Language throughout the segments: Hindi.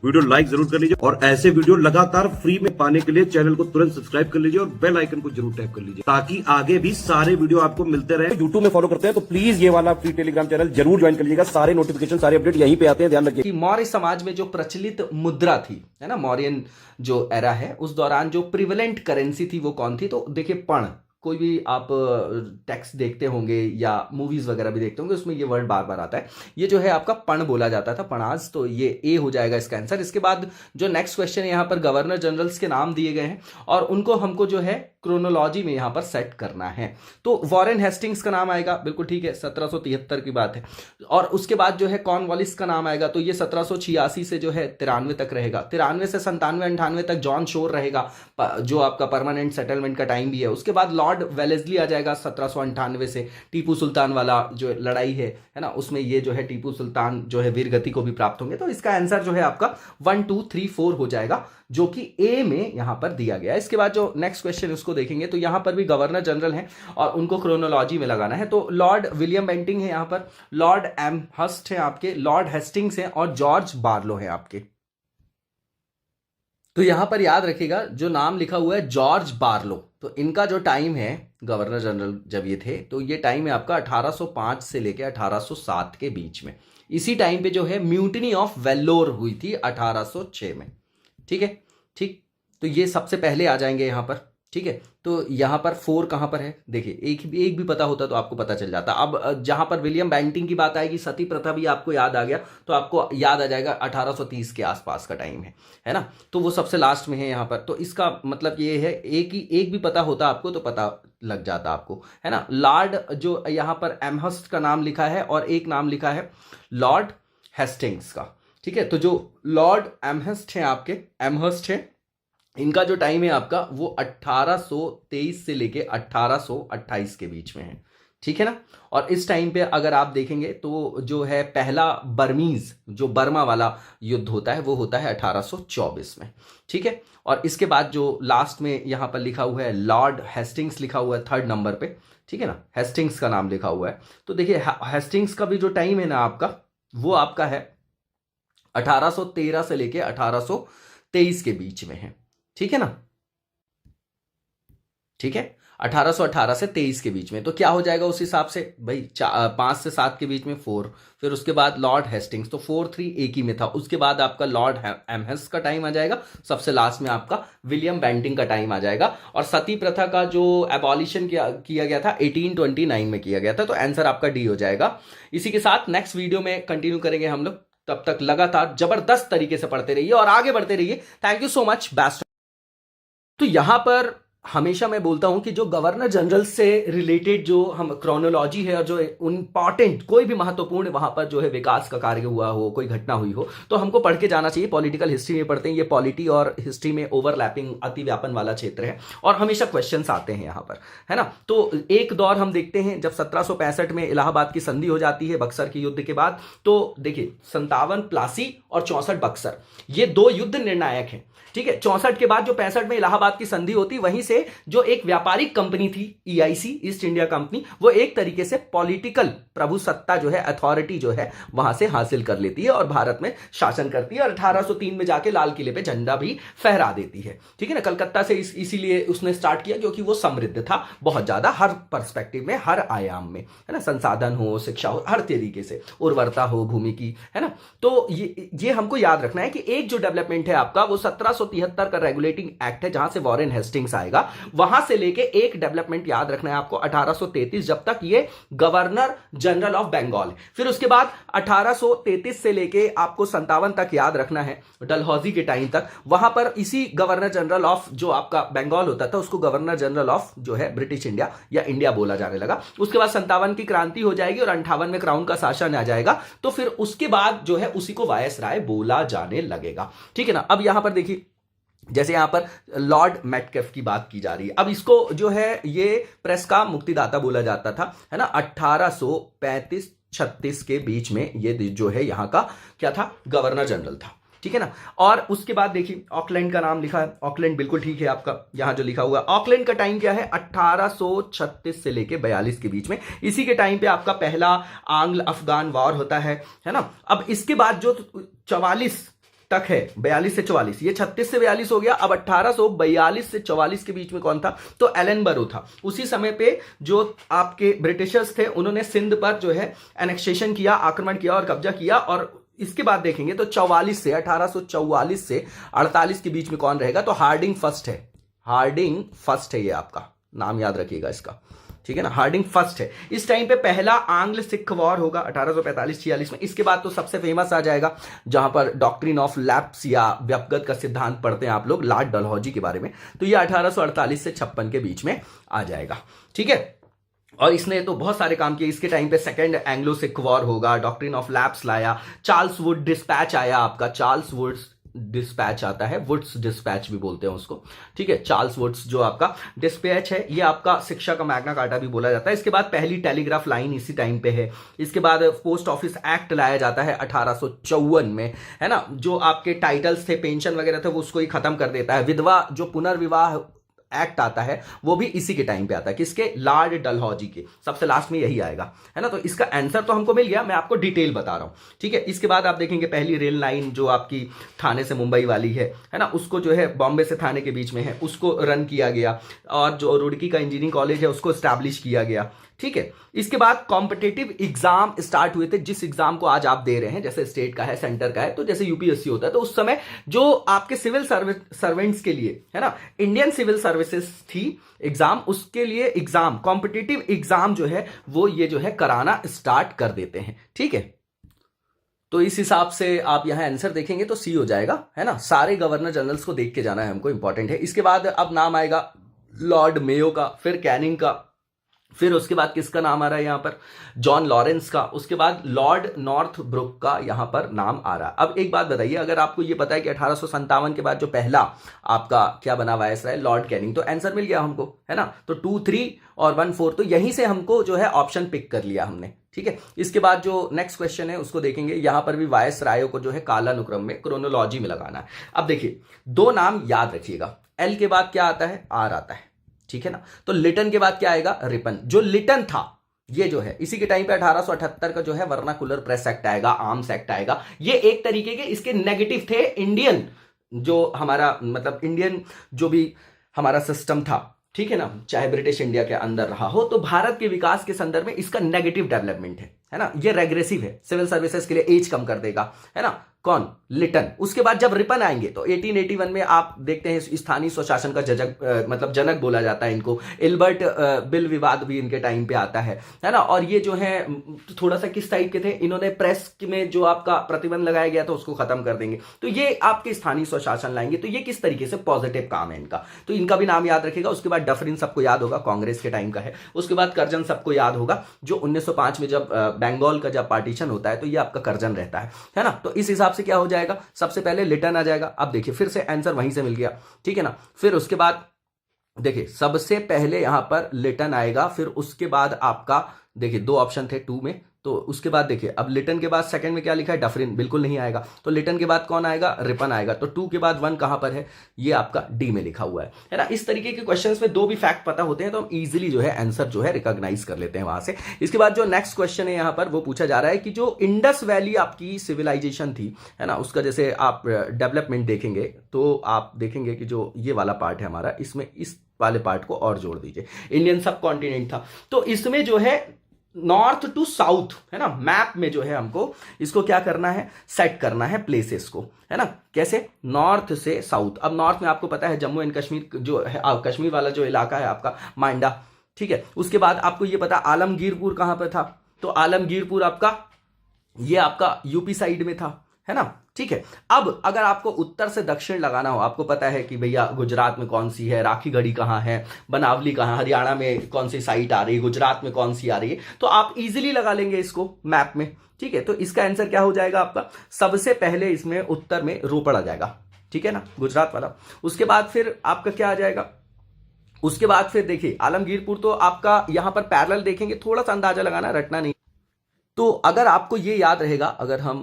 वीडियो लाइक जरूर कर लीजिए और ऐसे वीडियो लगातार फ्री में पाने के लिए चैनल को तुरंत सब्सक्राइब कर लीजिए और बेल आइकन को जरूर टैप कर लीजिए ताकि आगे भी सारे वीडियो आपको मिलते रहे। यूट्यूब में फॉलो करते हैं तो प्लीज ये वाला फ्री टेलीग्राम चैनल जरूर ज्वाइन कर लीजिएगा। सारे नोटिफिकेशन सारे अपडेट यहीं पे आते हैं, ध्यान रखिए। कि मौर्य समाज में जो प्रचलित मुद्रा थी, है ना, मौर्यन जो एरा है, उस दौरान जो प्रिवेलेंट करेंसी थी वो कौन थी? तो देखिए, पण। कोई भी आप टेक्स्ट देखते होंगे या मूवीज वगैरह भी देखते होंगे, उसमें ये वर्ड बार बार आता है। ये जो है आपका पण बोला जाता था, पणाज। तो ये ए हो जाएगा इसका आंसर। इसके बाद जो नेक्स्ट क्वेश्चन है, यहाँ पर गवर्नर जनरल्स के नाम दिए गए हैं और उनको हमको जो है क्रोनोलॉजी में यहाँ पर सेट करना है। तो वॉरेन हेस्टिंग्स का नाम आएगा, बिल्कुल ठीक है, 1773 की बात है। और उसके बाद जो है कॉर्नवालिस का नाम आएगा, तो ये 1786 से जो है 93 तक रहेगा। 93 से 97-98 तक जॉन शोर रहेगा, जो आपका परमानेंट सेटलमेंट का टाइम भी है। उसके बाद लॉर्ड वेलेस्ली आ जाएगा 1798 से। टीपू सुल्तान वाला जो लड़ाई है ना, उसमें ये जो है टीपू सुल्तान जो है वीरगति को भी प्राप्त होंगे। तो इसका आंसर जो है आपका 1 2 3 4 हो जाएगा, जो कि ए में यहां पर दिया गया है। इसके बाद जो नेक्स्ट क्वेश्चन है उसको देखेंगे, तो यहां पर भी गवर्नर जनरल हैं और उनको क्रोनोलॉजी में लगाना है। तो लॉर्ड विलियम बेंटिंग है यहाँ पर, लॉर्ड एमहर्स्ट है आपके, लॉर्ड हेस्टिंग्स हैं और जॉर्ज बार्लो हैं आपके। तो यहां पर याद रखिएगा, जो नाम लिखा हुआ है जॉर्ज बार्लो, तो इनका जो टाइम है गवर्नर जनरल जब ये थे, तो ये टाइम है आपका 1805 से लेकर 1807 के बीच में। इसी टाइम पे जो है म्यूटिनी ऑफ वेल्लोर हुई थी 1806 में। ठीक है, ठीक। तो ये सबसे पहले आ जाएंगे यहाँ पर। ठीक है, तो यहाँ पर 4 कहाँ पर है? देखिए, एक भी पता होता तो आपको पता चल जाता। अब जहाँ पर विलियम बेंटिंग की बात आएगी, सती प्रथा भी आपको याद आ गया, तो आपको याद आ जाएगा 1830 के आसपास का टाइम है ना। तो वो सबसे लास्ट में है यहाँ पर। तो इसका मतलब ये है, एक भी पता होता आपको तो पता लग जाता आपको, है ना। लॉर्ड जो यहाँ पर एमहर्स्ट का नाम लिखा है और एक नाम लिखा है लॉर्ड हेस्टिंग्स का। ठीक है, तो जो लॉर्ड एमहर्स्ट हैं आपके, एमहर्स्ट है, इनका जो टाइम है आपका वो 1823 से लेके 1828 के बीच में है। ठीक है ना। और इस टाइम पे अगर आप देखेंगे तो जो है पहला बर्मीज जो बर्मा वाला युद्ध होता है वो होता है 1824 में। ठीक है, और इसके बाद जो लास्ट में यहां पर लिखा हुआ है लॉर्ड हेस्टिंग्स लिखा हुआ है 3rd नंबर पे। ठीक है ना, हेस्टिंग्स का नाम लिखा हुआ है। तो देखिए, हेस्टिंग्स का भी जो टाइम है ना आपका, वो आपका है 1813 से लेके 1823 के बीच में है। ठीक है ना, ठीक है, 1818 से 23 के बीच में। तो क्या हो जाएगा उस हिसाब से भाई, 5 से 7 के बीच में 4, फिर उसके बाद लॉर्ड हेस्टिंग्स, तो 4 3 एक ही में था। उसके बाद आपका लॉर्ड एमहर्स्ट का टाइम आ जाएगा, सबसे लास्ट में आपका विलियम बेंटिंग का टाइम आ जाएगा। और सती प्रथा का जो एबॉलिशन किया गया था 1829 में किया गया था। तो आंसर आपका डी हो जाएगा। इसी के साथ नेक्स्ट वीडियो में कंटिन्यू करेंगे हम लोग। तब तक लगातार जबरदस्त तरीके से पढ़ते रहिए और आगे बढ़ते रहिए। Thank you so much, best. तो यहां पर हमेशा मैं बोलता हूं कि जो गवर्नर जनरल से रिलेटेड जो हम क्रोनोलॉजी है और जो इंपॉर्टेंट कोई भी महत्वपूर्ण वहां पर जो है विकास का कार्य हुआ हो, कोई घटना हुई हो, तो हमको पढ़ के जाना चाहिए। पॉलिटिकल हिस्ट्री में पढ़ते हैं, ये पॉलिटी और हिस्ट्री में ओवरलैपिंग अतिव्यापन वाला क्षेत्र है और हमेशा क्वेश्चंस आते हैं यहाँ पर, है ना। तो एक दौर हम देखते हैं जब 1765 में इलाहाबाद की संधि हो जाती है बक्सर के युद्ध के बाद। तो देखिए, 57 प्लासी और 64 बक्सर, ये 2 युद्ध निर्णायक हैं। ठीक है, 64 के बाद जो 65 में इलाहाबाद की संधि होती, वहीं से जो एक व्यापारिक कंपनी थी EIC, ईस्ट इंडिया कंपनी, वो एक तरीके से पॉलिटिकल प्रभुसत्ता जो है, अथॉरिटी जो है, वहां से हासिल कर लेती है और भारत में शासन करती है। और 1803 में जाके लाल किले पे झंडा भी फहरा देती है। ठीक है ना, कलकत्ता से इसीलिए उसने स्टार्ट किया क्योंकि वो समृद्ध था बहुत ज्यादा, हर पर्सपेक्टिव में, हर आयाम में, है ना। संसाधन हो, शिक्षा हो, हर तरीके से, उर्वरता हो भूमि की, है ना। तो ये हमको याद रखना है कि एक जो डेवलपमेंट है आपका वो 1773 का रेगुलेटिंग एक्ट है, जहां से वॉरेन हेस्टिंग्स आएगा। वहां से लेके एक डेवलपमेंट याद रखना है आपको 1833, जब तक ये गवर्नर जनरल ऑफ बंगाल है। फिर उसके बाद 1833 से लेके आपको 57 तक याद रखना है, डलहौजी के टाइम तक। वहां पर इसी गवर्नर जनरल ऑफ जो आपका बंगाल होता था, उसको गवर्नर जनरल ऑफ जो है ब्रिटिश इंडिया या इंडिया बोला जाने लगा। उसके बाद 57 की क्रांति हो जाएगी और 58 में क्राउन का शासन आ जाएगा। तो फिर उसके बाद जो है उसी को वायसराय बोला जाने लगेगा। ठीक है ना। अब यहां पर देखिए, जैसे यहां पर लॉर्ड मेटकेफ की बात की जा रही है। अब इसको जो है ये प्रेस का मुक्तिदाता बोला जाता था, है ना। 1835-36 के बीच में ये जो है यहाँ का क्या था, गवर्नर जनरल था। ठीक है ना। और उसके बाद देखिए, ऑकलैंड का नाम लिखा है, ऑकलैंड बिल्कुल ठीक है आपका, यहां जो लिखा हुआ है। ऑकलैंड का टाइम क्या है, 1836 से लेके 42 के बीच में। इसी के टाइम पे आपका पहला आंग्ल अफगान वॉर होता है ना। अब इसके बाद जो 44 तक है 42 से 44, ये 36 से 42 हो गया। अब 1842 से 44 के बीच में कौन था, तो एलन बरो था। उसी समय पे जो आपके ब्रिटिशर्स थे उन्होंने सिंध पर जो है एनेक्सेशन किया, आक्रमण किया और कब्जा किया। और इसके बाद देखेंगे तो 44 से 1844 से 48 के बीच में कौन रहेगा, तो हार्डिंग फर्स्ट है। हार्डिंग फर्स्ट है, ये आपका नाम याद रखिएगा इसका, ठीक है ना, हार्डिंग फर्स्ट है। इस टाइम पे पहला आंग्ल सिख वॉर होगा 1845-46 में। इसके बाद तो सबसे फेमस आ जाएगा जहां पर डॉक्ट्रिन ऑफ लैप्स या व्यपगत का सिद्धांत पढ़ते हैं आप लोग, लॉर्ड डलहौजी के बारे में, तो ये 1848 से 56 के बीच में आ जाएगा, ठीक है। और इसने तो बहुत सारे काम किए। इसके टाइम पे सेकंड एंग्लो सिख वॉर होगा, डॉक्ट्रिन ऑफ लैप्स लाया, चार्ल्स वुड डिस्पैच आया आपका, चार्ल्स वुड्स डिस्पैच आता है, वुड्स डिस्पैच भी बोलते हैं उसको, ठीक है। चार्ल्स वुड्स जो आपका डिस्पैच है, ये आपका शिक्षा का मैग्ना कार्टा भी बोला जाता है। इसके बाद पहली टेलीग्राफ लाइन इसी टाइम पे है। इसके बाद पोस्ट ऑफिस एक्ट लाया जाता है 1854 में, है ना। जो आपके टाइटल्स थे, पेंशन वगैरह थे, वो उसको ही खत्म कर देता है। विधवा जो पुनर्विवाह एक्ट आता है वो भी इसी के टाइम पे आता है, किसके, लॉर्ड डलहौजी के, सबसे लास्ट में यही आएगा, है ना। तो इसका आंसर तो हमको मिल गया, मैं आपको डिटेल बता रहा हूं, ठीक है। इसके बाद आप देखेंगे पहली रेल लाइन जो आपकी थाने से मुंबई वाली है ना, उसको जो है बॉम्बे से थाने के बीच में है, उसको रन किया गया। और जो रुड़की का इंजीनियरिंग कॉलेज है उसको स्टैब्लिश किया गया, ठीक है। इसके बाद कॉम्पिटिटिव एग्जाम स्टार्ट हुए थे, जिस एग्जाम को आज आप दे रहे हैं, जैसे स्टेट का है, सेंटर का है, तो जैसे यूपीएससी होता है, तो उस समय जो आपके सिविल सर्वेंट्स के लिए, है ना, इंडियन सिविल सर्विसेज थी एग्जाम, उसके लिए एग्जाम, कॉम्पिटिटिव एग्जाम जो है वो ये जो है कराना स्टार्ट कर देते हैं, ठीक है। तो इस हिसाब से आप यहां आंसर देखेंगे तो सी हो जाएगा, है ना। सारे गवर्नर जनरल्स को देख के जाना है हमको, इंपॉर्टेंट है। इसके बाद अब नाम आएगा लॉर्ड मेयो का, फिर कैनिंग का, फिर उसके बाद किसका नाम आ रहा है यहां पर, जॉन लॉरेंस का, उसके बाद लॉर्ड नॉर्थब्रुक का यहां पर नाम आ रहा है। अब एक बात बताइए, अगर आपको ये पता है कि 1857 के बाद जो पहला आपका क्या बना वायसराय, लॉर्ड कैनिंग, तो आंसर मिल गया हमको, है ना। तो 2, 3 और 1, 4, तो यहीं से हमको जो है ऑप्शन पिक कर लिया हमने, ठीक है। इसके बाद जो नेक्स्ट क्वेश्चन है उसको देखेंगे। यहां पर भी वायसरायों को जो है कालानुक्रम में, क्रोनोलॉजी में लगाना है। अब देखिए 2 नाम याद रखिएगा, एल के बाद क्या आता है, आर आता है, ठीक है ना। तो लिटन के बाद क्या आएगा, रिपन। जो लिटन था ये जो है इसी के टाइम पे 1878 का जो है वर्नाकुलर प्रेस एक्ट आएगा, आर्म्स एक्ट आएगा। ये एक तरीके के इसके नेगेटिव थे। इंडियन जो हमारा मतलब इंडियन जो भी हमारा सिस्टम था, ठीक है ना, चाहे ब्रिटिश इंडिया के अंदर रहा हो, तो भारत के विकास के संदर्भ में इसका नेगेटिव डेवलपमेंट है ना। ये रेग्रेसिव है, सिविल सर्विसेज के लिए एज कम कर देगा, है ना, कौन, लिटन। उसके बाद जब रिपन आएंगे तो 1881 में आप देखते हैं स्थानीय स्वशासन का मतलब जनक बोला जाता है इनको। इल्बर्ट बिल विवाद भी इनके टाइम पे आता है ना। और ये जो है थोड़ा सा किस टाइप के थे, इन्होंने प्रेस में जो आपका प्रतिबंध लगाया गया था उसको खत्म कर देंगे, तो ये आपके स्थानीय स्वशासन लाएंगे। तो ये किस तरीके से पॉजिटिव काम है इनका, तो इनका भी नाम याद रखेगा। उसके बाद डफरिन सबको याद होगा, कांग्रेस के टाइम का है। उसके बाद कर्जन सबको याद होगा, जो 1905 में जब बंगाल का जब पार्टीशन होता है तो ये आपका कर्जन रहता है ना। तो इस हिसाब से क्या हो जाएगा, सबसे पहले लिटन आ जाएगा। अब देखिए फिर से आंसर वहीं से मिल गया, ठीक है ना। फिर उसके बाद देखिए सबसे पहले यहां पर लिटन आएगा, फिर उसके बाद आपका देखिए 2 ऑप्शन थे 2 में, तो उसके बाद देखिए अब लिटन के बाद सेकंड में क्या लिखा है, डफरिन, बिल्कुल नहीं आएगा। तो लिटन के बाद कौन आएगा, रिपन आएगा। तो 2 के बाद 1 कहां पर है, ये आपका डी में लिखा हुआ है ना। इस तरीके के क्वेश्चंस में 2 भी फैक्ट पता होते हैं तो हम इजीली जो है आंसर जो है रिकॉग्नाइज कर लेते हैं वहां से। इसके बाद जो नेक्स्ट क्वेश्चन है यहां पर वो पूछा जा रहा है कि जो इंडस वैली आपकी सिविलाइजेशन थी, है ना, उसका जैसे आप डेवलपमेंट देखेंगे तो आप देखेंगे कि जो ये वाला पार्ट है हमारा, इसमें इस वाले पार्ट को और जोड़ दीजिए। इंडियन सब कॉन्टिनेंट था, तो इसमें जो है नॉर्थ टू साउथ, है ना, मैप में जो है हमको इसको क्या करना है, सेट करना है प्लेसेस को, है ना। कैसे, नॉर्थ से साउथ। अब नॉर्थ में आपको पता है जम्मू एंड कश्मीर जो है, कश्मीर वाला जो इलाका है आपका मांडा, ठीक है। उसके बाद आपको ये पता आलमगीरपुर कहां पर था, तो आलमगीरपुर आपका ये आपका यूपी साइड में था, है ना, ठीक है। अब अगर आपको उत्तर से दक्षिण लगाना हो, आपको पता है कि भैया गुजरात में कौन सी है, राखीगढ़ी कहाँ है, बनावली कहाँ, हरियाणा में कौन सी साइट आ रही है, गुजरात में कौन सी आ रही है, तो आप इजीली लगा लेंगे इसको मैप में, ठीक है। तो इसका आंसर क्या हो जाएगा आपका, सबसे पहले इसमें उत्तर में रोपड़ आ जाएगा, ठीक है ना, गुजरात वाला। उसके बाद फिर आपका क्या आ जाएगा, उसके बाद फिर देखिए आलमगीरपुर, तो आपका यहां पर पैरेलल देखेंगे, थोड़ा सा अंदाजा लगाना, रटना नहीं, तो अगर आपको ये याद रहेगा, अगर हम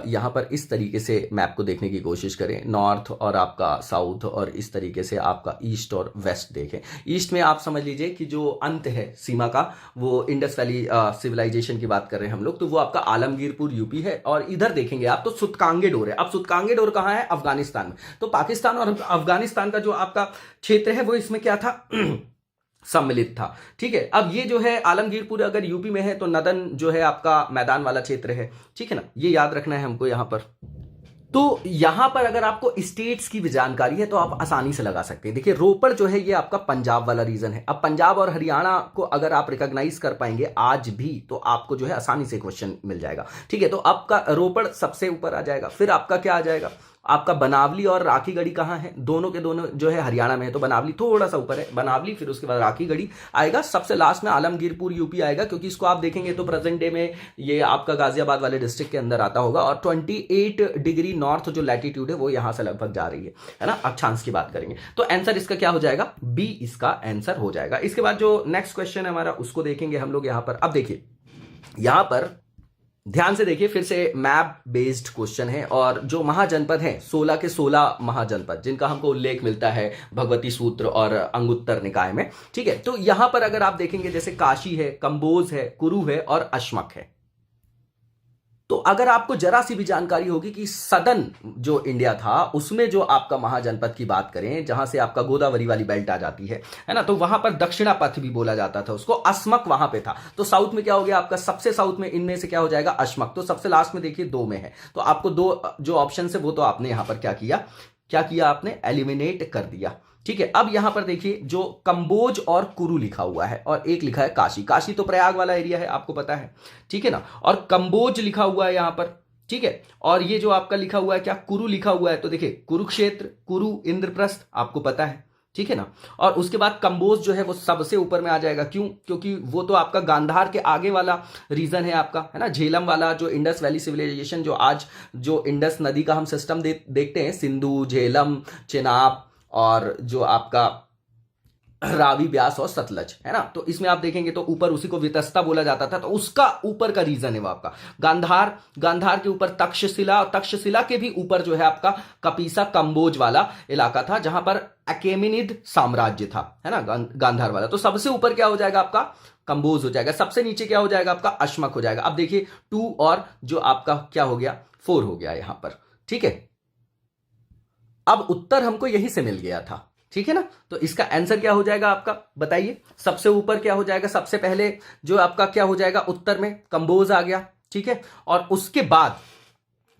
यहाँ पर इस तरीके से मैप को देखने की कोशिश करें, नॉर्थ और आपका साउथ और इस तरीके से आपका ईस्ट और वेस्ट देखें। ईस्ट में आप समझ लीजिए कि जो अंत है सीमा का, वो इंडस वैली सिविलाइजेशन की बात कर रहे हैं हम लोग, तो वो आपका आलमगीरपुर यूपी है। और इधर देखेंगे आप तो सुतकांगे डोर है। अब सुतकांगे डोर कहाँ है? अफगानिस्तान में। तो पाकिस्तान और अफगानिस्तान का जो आपका क्षेत्र है वो इसमें क्या था? सम्मिलित था। ठीक है, अब ये जो है आलमगीरपुर अगर यूपी में है तो नदन जो है आपका मैदान वाला क्षेत्र है। ठीक है ना, ये याद रखना है हमको यहां पर। तो यहां पर अगर आपको स्टेट्स की भी जानकारी है तो आप आसानी से लगा सकते हैं। देखिए रोपड़ जो है ये आपका पंजाब वाला रीजन है। अब पंजाब और हरियाणा को अगर आप रिकॉग्नाइज कर पाएंगे आज भी तो आपको जो है आसानी से क्वेश्चन मिल जाएगा। ठीक है, तो आपका रोपड़ सबसे ऊपर आ जाएगा। फिर आपका क्या आ जाएगा? आपका बनावली और राखीगढ़ी कहाँ है? दोनों के दोनों जो है हरियाणा में है, तो बनावली थोड़ा सा ऊपर है, बनावली, फिर उसके बाद राखीगढ़ी आएगा। सबसे लास्ट में आलमगीरपुर यूपी आएगा, क्योंकि इसको आप देखेंगे तो प्रेजेंट डे में ये आपका गाजियाबाद वाले डिस्ट्रिक्ट के अंदर आता होगा। और 28 डिग्री नॉर्थ जो लैटिट्यूड है वो यहां से लगभग जा रही है ना। अक्षांश की बात करेंगे तो आंसर इसका क्या हो जाएगा? बी इसका आंसर हो जाएगा। इसके बाद जो नेक्स्ट क्वेश्चन है हमारा उसको देखेंगे हम लोग यहां पर। अब देखिए यहां पर ध्यान से देखिए, फिर से मैप बेस्ड क्वेश्चन है। और जो महाजनपद हैं 16 के 16 महाजनपद जिनका हमको उल्लेख मिलता है भगवती सूत्र और अंगुत्तर निकाय में। ठीक है, तो यहां पर अगर आप देखेंगे जैसे काशी है, कंबोज है, कुरु है और अश्मक है। तो अगर आपको जरा सी भी जानकारी होगी कि सदन जो इंडिया था उसमें जो आपका महाजनपद की बात करें, जहां से आपका गोदावरी वाली बेल्ट आ जाती है ना, तो वहां पर दक्षिणा पथ भी बोला जाता था उसको। अस्मक वहां पे था। तो साउथ में क्या हो गया आपका? सबसे साउथ में इनमें से क्या हो जाएगा? अश्मक। तो सबसे लास्ट में देखिए 2 में है, तो आपको 2 जो ऑप्शन है वो तो आपने यहां पर क्या किया आपने एलिमिनेट कर दिया। ठीक है, अब यहां पर देखिए जो कंबोज और कुरु लिखा हुआ है और एक लिखा है काशी। काशी तो प्रयाग वाला एरिया है, आपको पता है। ठीक है ना, और कंबोज लिखा हुआ है यहां पर। ठीक है, और ये जो आपका लिखा हुआ है क्या? कुरु लिखा हुआ है। तो देखिए कुरुक्षेत्र, कुरु, इंद्रप्रस्थ, आपको पता है। ठीक है ना, और उसके बाद कंबोज जो है वो सबसे ऊपर में आ जाएगा। क्यों? क्योंकि वो तो आपका गांधार के आगे वाला रीजन है आपका, है ना। झेलम वाला जो इंडस वैली सिविलाइजेशन, जो आज जो इंडस नदी का हम सिस्टम देखते हैं, सिंधु, झेलम, चेनाब और जो आपका रावी, ब्यास और सतलज, है ना। तो इसमें आप देखेंगे तो ऊपर उसी को वितस्ता बोला जाता था। तो उसका ऊपर का रीजन है वो आपका गांधार के ऊपर तक्षशिला, और तक्षशिला के भी ऊपर जो है आपका कपीसा, कंबोज वाला इलाका था जहां पर अकेमिनिद साम्राज्य था, है ना, गांधार वाला। तो सबसे ऊपर क्या हो जाएगा आपका? कंबोज हो जाएगा। सबसे नीचे क्या हो जाएगा आपका? अश्मक हो जाएगा। अब देखिए 2 और जो आपका क्या हो गया? 4 हो गया यहां पर। ठीक है, अब उत्तर हमको यहीं से मिल गया था। ठीक है ना, तो इसका आंसर क्या हो जाएगा आपका? बताइए सबसे ऊपर क्या हो जाएगा? सबसे पहले जो आपका क्या हो जाएगा उत्तर में? कंबोज आ गया। ठीक है, और उसके बाद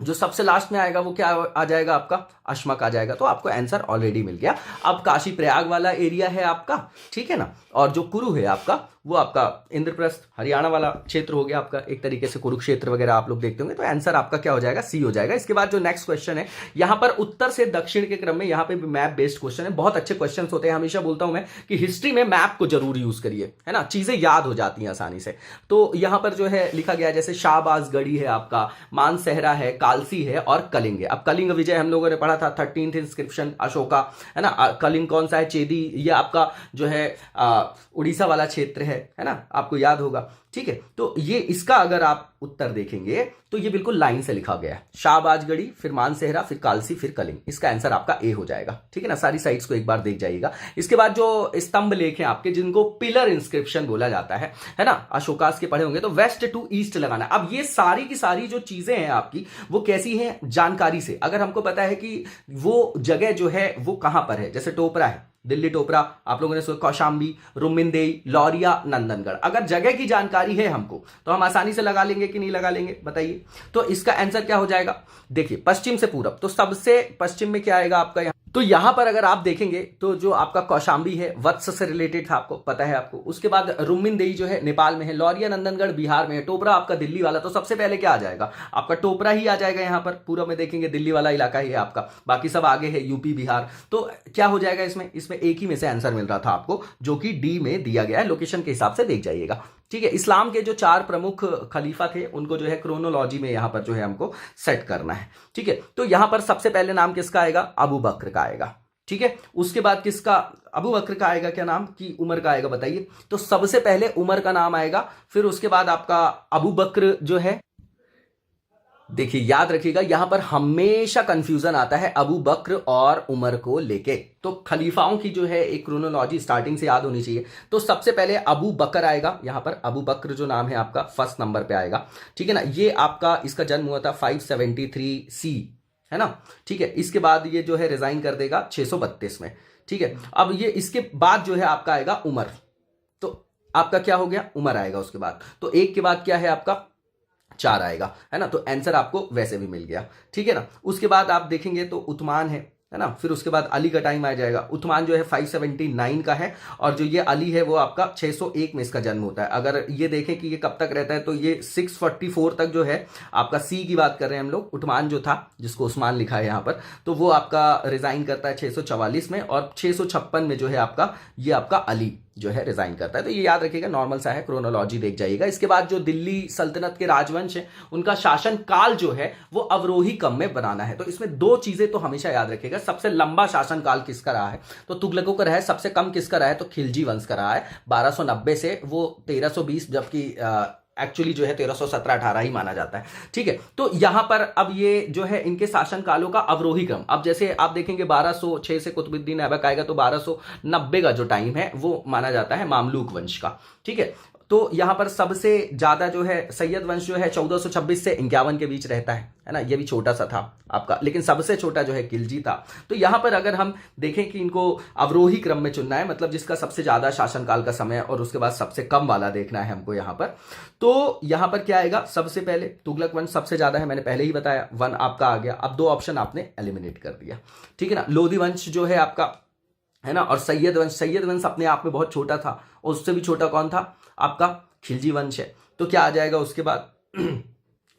जो सबसे लास्ट में आएगा वो क्या आ जाएगा आपका? अश्मक आ जाएगा। तो आपको आंसर ऑलरेडी मिल गया। अब काशी प्रयाग वाला एरिया है आपका। ठीक है ना, और जो कुरु है आपका वो आपका इंद्रप्रस्थ हरियाणा वाला क्षेत्र हो गया आपका, एक तरीके से कुरुक्षेत्र वगैरह आप लोग देखते होंगे। तो आंसर आपका क्या हो जाएगा? सी हो जाएगा। इसके बाद जो नेक्स्ट क्वेश्चन है यहां पर उत्तर से दक्षिण के क्रम में, यहां पे भी मैप बेस्ड क्वेश्चन है। बहुत अच्छे क्वेश्चन होते हैं। हमेशा बोलता हूं मैं कि हिस्ट्री में मैप को जरूर यूज करिए, है ना, चीजें याद हो जाती हैं आसानी से। तो यहां पर जो है लिखा गया जैसे शाहबाजगढ़ी है आपका, मानसेहरा है, कालसी है और कलिंग है। अब कलिंग विजय हम लोगों ने पढ़ा था, 13th इंस्क्रिप्शन अशोका, है ना। कलिंग कौन सा है? चेदी, ये आपका जो है उड़ीसा वाला क्षेत्र है ना, आपको याद होगा। ठीक है, तो ये इसका अगर आप उत्तर देखेंगे तो ये बिल्कुल लाइन से लिखा गया है। शाहबाजगढ़ी, फिर मानसेहरा, फिर कालसी, फिर कलिंग। इसका आंसर आपका ए हो जाएगा। ठीक है ना, सारी साइट्स को एक बार देख जाइएगा। इसके बाद जो स्तंभ लेख हैं आपके, जिनको पिलर इंस्क्रिप्शन बोला जाता है ना, अशोकास के पढ़े होंगे, तो वेस्ट टू ईस्ट लगाना। अब ये सारी की सारी जो चीजें हैं आपकी वो कैसी हैं? जानकारी से। अगर हमको पता है कि वो जगह जो है वो कहां पर है, जैसे टोपरा है, दिल्ली टोपरा, आप लोगों ने सुना, कौशाम्बी, रुमिनदेई, लौरिया, नंदनगढ़। अगर जगह की जानकारी है हमको तो हम आसानी से लगा लेंगे कि नहीं लगा लेंगे? बताइए। तो इसका आंसर क्या हो जाएगा? देखिए पश्चिम से पूरब, तो सबसे पश्चिम में क्या आएगा आपका? यहाँ तो यहां पर अगर आप देखेंगे तो जो आपका कौशाम्बी है वत्स से रिलेटेड था, आपको पता है आपको। उसके बाद रुमिनदेई जो है नेपाल में है, लौरिया नंदनगढ़ बिहार में है, टोपरा आपका दिल्ली वाला। तो सबसे पहले क्या आ जाएगा आपका? टोपरा ही आ जाएगा। यहां पर पूरा में देखेंगे दिल्ली वाला इलाका ही है आपका, बाकी सब आगे है यूपी बिहार। तो क्या हो जाएगा इसमें एक ही में से आंसर मिल रहा था आपको, जो कि डी में दिया गया है। लोकेशन के हिसाब से देख जाइएगा। ठीक है, इस्लाम के जो 4 प्रमुख खलीफा थे उनको जो है क्रोनोलॉजी में यहां पर जो है हमको सेट करना है। ठीक है, तो यहां पर सबसे पहले नाम किसका आएगा? अबू बकर का आएगा। ठीक है। उसके बाद किसका, अबू बकर का आएगा क्या नाम कि उमर का आएगा बताइए। तो सबसे पहले उमर का नाम आएगा, फिर उसके बाद आपका अबू बकर जो है, देखिए याद रखिएगा यहां पर हमेशा कंफ्यूजन आता है अबू बकर और उमर को लेके। तो खलीफाओं की जो है एक क्रोनोलॉजी स्टार्टिंग से याद होनी चाहिए। तो सबसे पहले अबू बकर आएगा, यहां पर अबू बकर जो नाम है आपका फर्स्ट नंबर पे आएगा, ठीक है ना। ये आपका इसका जन्म हुआ था 573 सी, है ना, ठीक है। इसके बाद ये जो है रिजाइन कर देगा 632 में, ठीक है। अब ये इसके बाद जो है आपका आएगा उमर, तो आपका क्या हो गया, उमर आएगा उसके बाद। तो एक के बाद क्या है आपका 4 आएगा, है ना। तो आंसर आपको वैसे भी मिल गया, ठीक है ना। उसके बाद आप देखेंगे तो उस्मान है ना। फिर उसके बाद अली का टाइम आ जाएगा। उस्मान जो है 579 का है, और जो ये अली है वो आपका 601 में इसका जन्म होता है। अगर ये देखें कि ये कब तक रहता है, तो ये 644 तक जो है आपका, सी की बात कर रहे हैं हम लोग, उस्मान जो था जिसको उस्मान लिखा है यहाँ पर, तो वो आपका रिजाइन करता है 644 में, और 656 में जो है आपका ये आपका अली जो है रिजाइन करता है। तो ये याद रखिएगा, नॉर्मल सा है, क्रोनोलॉजी देख जाइएगा। इसके बाद जो दिल्ली सल्तनत के राजवंश है उनका शासन काल जो है वो अवरोही क्रम में बनाना है। तो इसमें 2 चीजें तो हमेशा याद रखिएगा, सबसे लंबा शासन काल किसका रहा है तो तुगलकों का रहा है, सबसे कम किसका रहा है तो खिलजी वंश का रहा है 1290 से वो 1320, जबकि एक्चुअली जो है 1317-18 ही माना जाता है, ठीक है। तो यहां पर अब ये जो है इनके शासन कालों का अवरोही क्रम, अब जैसे आप देखेंगे 1206 से कुतुबुद्दीन ऐबक आएगा, तो 1290 का जो टाइम है वो माना जाता है मामलूक वंश का, ठीक है। तो यहां पर सबसे ज्यादा जो है सैयद वंश जो है 1426 से 51 के बीच रहता है ना। ये भी छोटा सा था आपका, लेकिन सबसे छोटा जो है खिलजी था। तो यहां पर अगर हम देखें कि इनको अवरोही क्रम में चुनना है, मतलब जिसका सबसे ज्यादा शासनकाल का समय और उसके बाद सबसे कम वाला देखना है हमको यहां पर, तो यहां पर क्या आएगा, सबसे पहले तुगलक वंश सबसे ज्यादा है, मैंने पहले ही बताया, 1 आपका आ गया। अब 2 ऑप्शन आपने एलिमिनेट कर दिया, ठीक है ना। लोधी वंश जो है आपका, है ना, और सैयद वंश अपने आप में बहुत छोटा था, और उससे भी छोटा कौन था आपका खिलजी वंश है। तो क्या आ जाएगा उसके बाद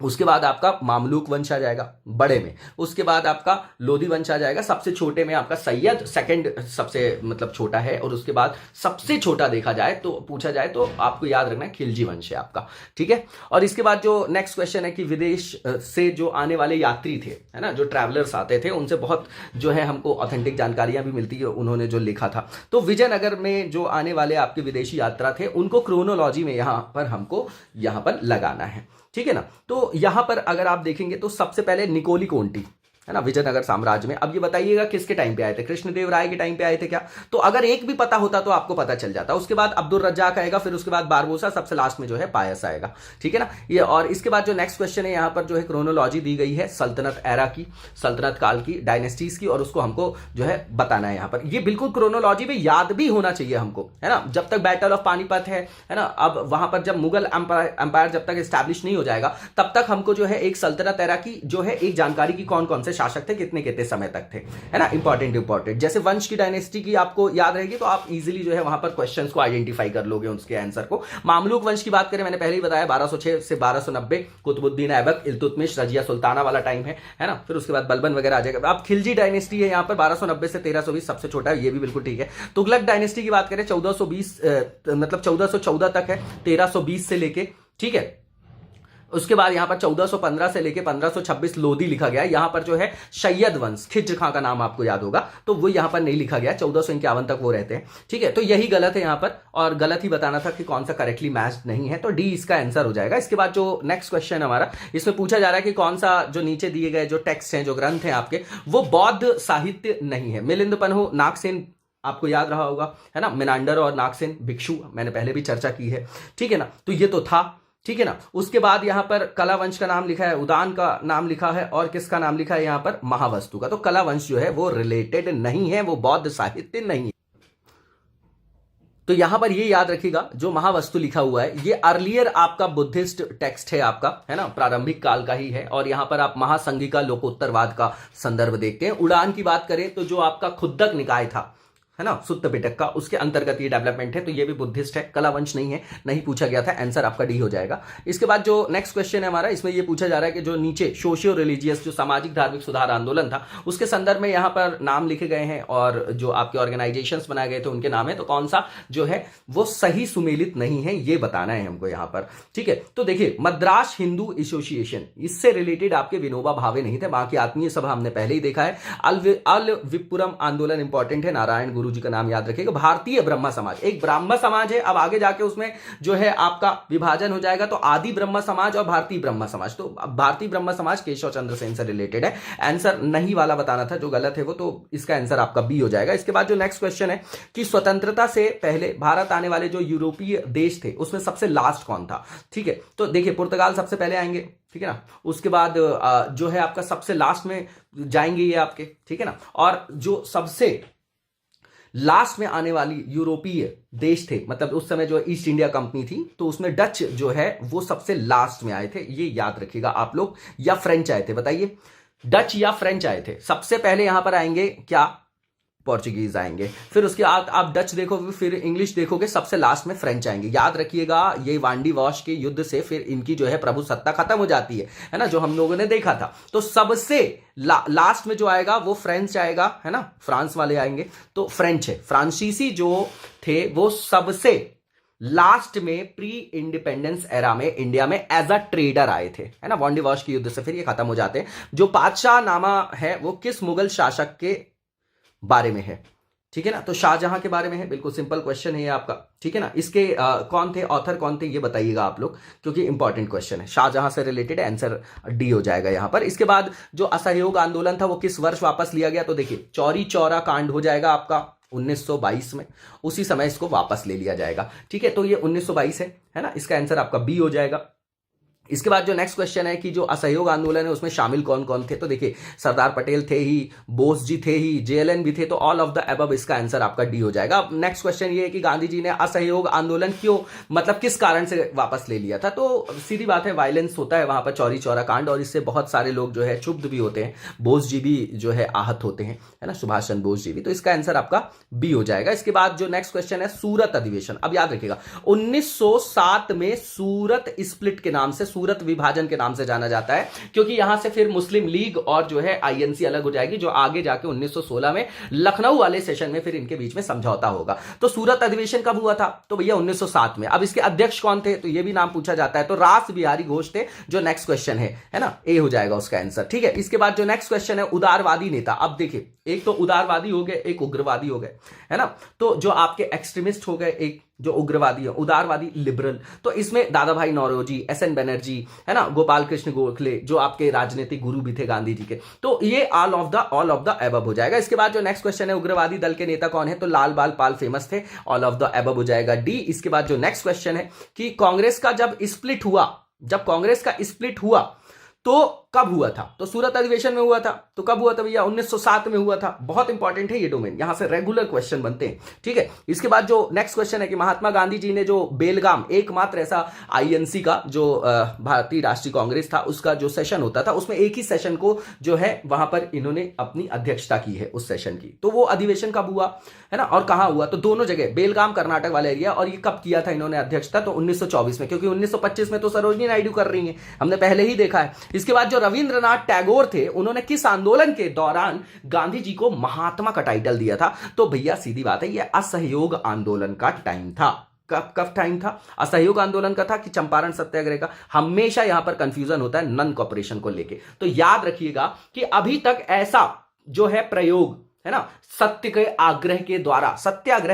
उसके बाद आपका मामलूक वंश आ जाएगा बड़े में, उसके बाद आपका लोधी वंश आ जाएगा सबसे छोटे में, आपका सैयद सेकंड सबसे मतलब छोटा है, और उसके बाद सबसे छोटा देखा जाए तो पूछा जाए तो आपको याद रखना है खिलजी वंश है आपका, ठीक है। और इसके बाद जो नेक्स्ट क्वेश्चन है कि विदेश से जो आने वाले यात्री थे, है ना, जो ट्रैवलर्स आते थे, उनसे बहुत जो है हमको ऑथेंटिक जानकारियां भी मिलती है, उन्होंने जो लिखा था। तो विजयनगर में जो आने वाले आपके विदेशी यात्रा थे उनको क्रोनोलॉजी में यहां पर हमको यहां पर लगाना है, ठीक है ना। तो यहां पर अगर आप देखेंगे तो सबसे पहले निकोली कोंटी, है ना, विजयनगर साम्राज्य में। अब ये बताइएगा किसके टाइम पे आए थे, कृष्णदेव राय के टाइम पे आए थे क्या, तो अगर एक भी पता होता तो आपको पता चल जाता। उसके बाद अब्दुल रज्जाक आएगा, फिर उसके बाद बारबोसा, सबसे लास्ट में जो है पायस आएगा, ठीक है ना ये। और इसके बाद जो नेक्स्ट क्वेश्चन है, यहां पर जो है क्रोनोलॉजी दी गई है सल्तनत एरा की, सल्तनत काल की, डायनेस्टीज की, और उसको हमको जो है बताना है यहां पर। ये बिल्कुल क्रोनोलॉजी में याद भी होना चाहिए हमको, है ना। जब तक बैटल ऑफ पानीपत है ना, अब वहां पर जब मुगल एम्पायर जब तक स्टैब्लिश नहीं हो जाएगा तब तक हमको जो है एक सल्तनत एरा की जो है एक जानकारी की कौन कौन से शासक थे, कितने कितने समय तक थे, है ना। इंपॉर्टेंट जैसे वंश की डायनेस्टी की आपको याद रहेगी तो आप इजीली जो है वहां पर क्वेश्चंस को आइडेंटिफाई कर लोगे उसके आंसर को। मामलूक वंश की बात करें, मैंने पहले ही बताया 1206 से 1290, कुतुबुद्दीन ऐबक, इल्तुतमिश, रजिया सुल्ताना वाला टाइम है ना। फिर उसके बाद बलबन वगैरह आ जाएगा। अब खिलजी डायनेस्टी है यहाँ पर 1290 से 1320, सबसे छोटा है, ये भी बिल्कुल ठीक है। तुगलक डायनेस्टी की बात करें 1420 मतलब 1414 तक है, 1320 से लेके, ठीक है। उसके बाद यहां पर 1415 से लेके 1526 लोधी लिखा गया। यहां पर जो है सैयद वंश, खिज्र खां का नाम आपको याद होगा, तो वो यहां पर नहीं लिखा गया, 1451 तक वो रहते हैं, ठीक है। तो यही गलत है यहां पर, और गलत ही बताना था कि कौन सा करेक्टली मैच नहीं है, तो डी इसका आंसर हो जाएगा। इसके बाद जो नेक्स्ट क्वेश्चन हमारा, इसमें पूछा जा रहा है कि कौन सा जो नीचे दिए गए जो टेक्स्ट हैं, जो ग्रंथ हैं आपके, वो बौद्ध साहित्य नहीं है। मिलिंद पन्हु, नागसेन आपको याद रहा होगा, है ना, मिनांडर और नागसेन भिक्षु, मैंने पहले भी चर्चा की है, ठीक है ना। तो ये तो था, ठीक है ना। उसके बाद यहां पर कला वंश का नाम लिखा है, उदान का नाम लिखा है, और किसका नाम लिखा है यहां पर, महावस्तु का। तो कला वंश जो है वो रिलेटेड नहीं है, वो बौद्ध साहित्य नहीं है। तो यहां पर ये याद रखिएगा, जो महावस्तु लिखा हुआ है ये अर्लियर आपका बुद्धिस्ट टेक्स्ट है आपका, है ना, प्रारंभिक काल का ही है। और यहां पर आप महासंघिका लोकोत्तरवाद का संदर्भ देखते हैं। उड़ान की बात करें तो जो आपका खुद्दक निकाय था, है ना, सुत्त पिटक का, उसके अंतर्गत ये डेवलपमेंट है, तो ये भी बुद्धिस्ट है, कला वंश नहीं है, नहीं पूछा गया था, आंसर आपका डी हो जाएगा। इसके बाद जो नेक्स्ट क्वेश्चन है हमारा, इसमें ये पूछा जा रहा है कि जो नीचे सोशियो रिलीजियस जो सामाजिक धार्मिक सुधार आंदोलन था उसके संदर्भ में यहाँ पर नाम लिखे गए हैं और जो आपके ऑर्गेनाइजेशंस बनाए गए थे उनके नाम है, तो कौन सा जो है वो सही सुमेलित नहीं है ये बताना है हमको यहाँ पर। ठीक है, तो देखिए मद्रास हिंदू एसोसिएशन, इससे रिलेटेड आपके विनोबा भावे नहीं थे, बाकी आत्मीय सभा हमने पहले ही देखा है। अल विपुरम आंदोलन इंपॉर्टेंट है, नारायण गुरु जी का नाम याद रखिएगा। भारतीय ब्रह्म समाज, एक ब्राह्मण समाज है, अब आगे जाके उसमें जो है आपका विभाजन हो जाएगा, तो आदि ब्रह्म समाज और भारतीय ब्रह्म समाज। तो भारतीय ब्रह्म समाज केशव चंद्र सेन से रिलेटेड है, आंसर नहीं वाला बताना था, जो गलत है वो, तो इसका आंसर आपका बी हो जाएगा। इसके बाद जो नेक्स्ट क्वेश्चन है कि स्वतंत्रता से पहले भारत आने वाले जो यूरोपीय देश थे उसमें सबसे लास्ट कौन था। ठीक है, तो देखिए पुर्तगाल सबसे पहले आएंगे, ठीक है ना, उसके बाद जो है आपका सबसे लास्ट में जाएंगे ये आपके, ठीक है ना, और जो सबसे लास्ट में आने वाली यूरोपीय देश थे, मतलब उस समय जो ईस्ट इंडिया कंपनी थी, तो उसमें डच जो है वो सबसे लास्ट में आए थे, ये याद रखिएगा आप लोग, या फ्रेंच आए थे, बताइए डच या फ्रेंच आए थे। सबसे पहले यहां पर आएंगे क्या, पोर्चुगीज आएंगे, फिर उसके बाद आप डच देखोगे, फिर इंग्लिश देखोगे, सबसे लास्ट में फ्रेंच आएंगे। याद रखिएगा ये वांडी वॉश के युद्ध से फिर इनकी जो है प्रभु सत्ता खत्म हो जाती है ना, जो हम लोगों ने देखा था। तो सबसे लास्ट में जो आएगा वो फ्रेंच आएगा, है ना, फ्रांस वाले आएंगे, तो फ्रेंच है। फ्रांसीसी जो थे वो सबसे लास्ट में प्री इंडिपेंडेंस एरा में इंडिया में एज अ ट्रेडर आए थे, है ना, वांडी वॉश के युद्ध से फिर ये खत्म हो जाते हैं। जो पातशाह नामा है वो किस मुगल शासक के बारे में है, ठीक है ना, तो शाहजहां के बारे में है, बिल्कुल सिंपल क्वेश्चन है ये आपका, ठीक है ना। इसके कौन थे ऑथर, कौन थे ये बताइएगा आप लोग, क्योंकि इंपॉर्टेंट क्वेश्चन है, शाहजहां से रिलेटेड, आंसर डी हो जाएगा यहां पर। इसके बाद जो असहयोग आंदोलन था वो किस वर्ष वापस लिया गया, तो देखिए चौरी चौरा कांड हो जाएगा आपका 1922 में, उसी समय इसको वापस ले लिया जाएगा, ठीक है, तो ये 1922 है ना, इसका आंसर आपका बी हो जाएगा। इसके बाद जो नेक्स्ट क्वेश्चन है कि जो असहयोग आंदोलन है उसमें शामिल कौन कौन थे, तो देखिए सरदार पटेल थे ही, बोस जी थे ही, जेएलएन भी थे, तो ऑल ऑफ द अबव, इसका आंसर आपका डी हो जाएगा। अब नेक्स्ट क्वेश्चन ये है कि गांधी जी ने असहयोग आंदोलन क्यों, मतलब किस कारण से वापस ले लिया था, तो सीधी बात है वायलेंस होता है वहां पर, चौरी चौरा कांड, और इससे बहुत सारे लोग जो है क्षुब्ध भी होते हैं, बोस जी भी जो है आहत होते हैं, है ना, सुभाष चंद्र बोस जी भी, तो इसका आंसर आपका बी हो जाएगा। इसके बाद जो नेक्स्ट क्वेश्चन है सूरत अधिवेशन, अब याद रखिएगा 1907 में सूरत स्प्लिट के नाम से, सूरत विभाजन के नाम से जाना जाता है, क्योंकि यहां से फिर मुस्लिम लीग और जो है आईएनसी अलग हो जाएगी, जो आगे जाके 1916 में लखनऊ वाले सेशन में फिर इनके बीच में समझौता होगा। तो सूरत अधिवेशन कब हुआ था, तो भैया 1907 में। अब इसके अध्यक्ष कौन थे, तो ये भी नाम पूछा जाता है, तो रास बिहारी घोष थे, जो नेक्स्ट क्वेश्चन है ना, ए हो जाएगा उसका आंसर, ठीक है। इसके बाद जो नेक्स्ट क्वेश्चन है उदारवादी नेता, अब देखिए एक तो उदारवादी हो गए, एक उग्रवादी हो गए, है ना, तो जो आपके एक्सट्रीमिस्ट हो गए, एक जो उग्रवादी है, उदारवादी लिबरल, तो इसमें दादा भाई नौरोजी, एसएन बनर्जी, है ना, गोपाल कृष्ण गोखले, जो आपके राजनीतिक गुरु भी थे गांधी जी के, तो ये ऑल ऑफ द एबव हो जाएगा। इसके बाद जो नेक्स्ट क्वेश्चन है उग्रवादी दल के नेता कौन है, तो लाल बाल पाल फेमस थे, ऑल ऑफ द एबव हो जाएगा डी। इसके बाद जो नेक्स्ट क्वेश्चन है कि कांग्रेस का जब कांग्रेस का स्प्लिट हुआ तो कब हुआ था, तो सूरत अधिवेशन में हुआ था, तो कब हुआ था भैया 1907 में हुआ था, बहुत इंपॉर्टेंट है ये डोमेन, यहां से रेगुलर क्वेश्चन बनते हैं, ठीक है। इसके बाद जो नेक्स्ट क्वेश्चन है कि महात्मा गांधी जी ने जो बेलगाम, एकमात्र ऐसा आईएनसी का जो भारतीय राष्ट्रीय कांग्रेस था उसका जो सेशन होता था, उसमें एक ही सेशन को जो है वहां पर इन्होंने अपनी अध्यक्षता की है उस सेशन की, तो वो अधिवेशन कब हुआ, है ना, और कहां हुआ, तो दोनों जगह, बेलगाम कर्नाटक वाला एरिया, और ये कब किया था इन्होंने अध्यक्षता, तो 1924 में, क्योंकि 1925 में तो सरोजनी नायडू कर रही है, हमने पहले ही देखा है। इसके बाद रविंद्रनाथ टैगोर थे, उन्होंने किस आंदोलन के दौरान गांधी जी को महात्मा का टाइटल दिया था, तो भैया सीधी बात है ये असहयोग आंदोलन का टाइम था। कब टाइम था, असहयोग आंदोलन का था कि चंपारण सत्याग्रह का, हमेशा यहां पर कंफ्यूजन होता है नॉन कॉपरेशन को लेके, तो याद रखिएगा कि अभी तक ऐसा जो है प्रयोग, है ना, सत्याग्रह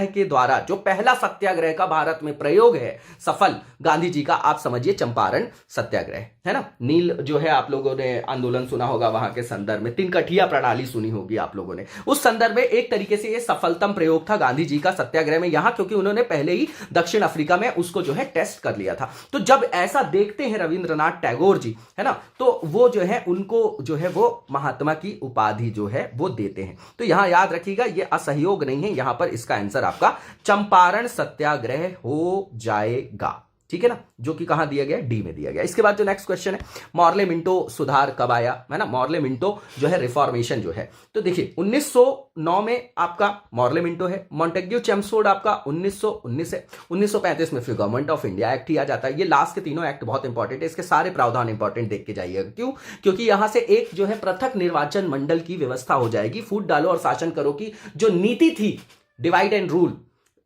के द्वारा जो पहला सत्याग्रह का भारत में प्रयोग है सफल गांधी जी का, आप समझिए चंपारण सत्याग्रह, है ना। नील जो है आप लोगों ने आंदोलन सुना होगा, वहां के संदर्भ में तिनकठिया प्रणाली सुनी होगी आप लोगों ने, उस संदर्भ में एक तरीके से ये सफलतम प्रयोग था गांधी जी का सत्याग्रह में यहां, क्योंकि उन्होंने पहले ही दक्षिण अफ्रीका में उसको जो है टेस्ट कर लिया था। तो जब ऐसा देखते हैं रविंद्रनाथ टैगोर जी, है ना, तो वो जो है उनको जो है वो महात्मा की उपाधि जो है वो देते हैं। तो यहां याद रखिएगा ये असहयोग नहीं है, यहां पर इसका आंसर आपका चंपारण सत्याग्रह हो जाएगा, ठीक है ना, जो कि कहां दिया गया, डी में दिया गया। इसके बाद जो नेक्स्ट क्वेश्चन है, मॉर्ले मिंटो सुधार कब आया, है ना, मॉर्ले मिंटो जो है रिफॉर्मेशन जो है, तो देखिए 1909 में आपका मॉर्ले मिंटो है, मॉन्टेग्यू चेम्सफोर्ड आपका 1919 है, 1935 में फिर गवर्नमेंट ऑफ इंडिया एक्ट ही आ जाता है। ये लास्ट के तीनों एक्ट बहुत इंपॉर्टेंट है, इसके सारे प्रावधान इंपॉर्टेंट देख के जाइएगा। क्यों? क्योंकि यहां से एक जो है पृथक निर्वाचन मंडल की व्यवस्था हो जाएगी, फूट डालो और शासन करो की जो नीति थी, डिवाइड एंड रूल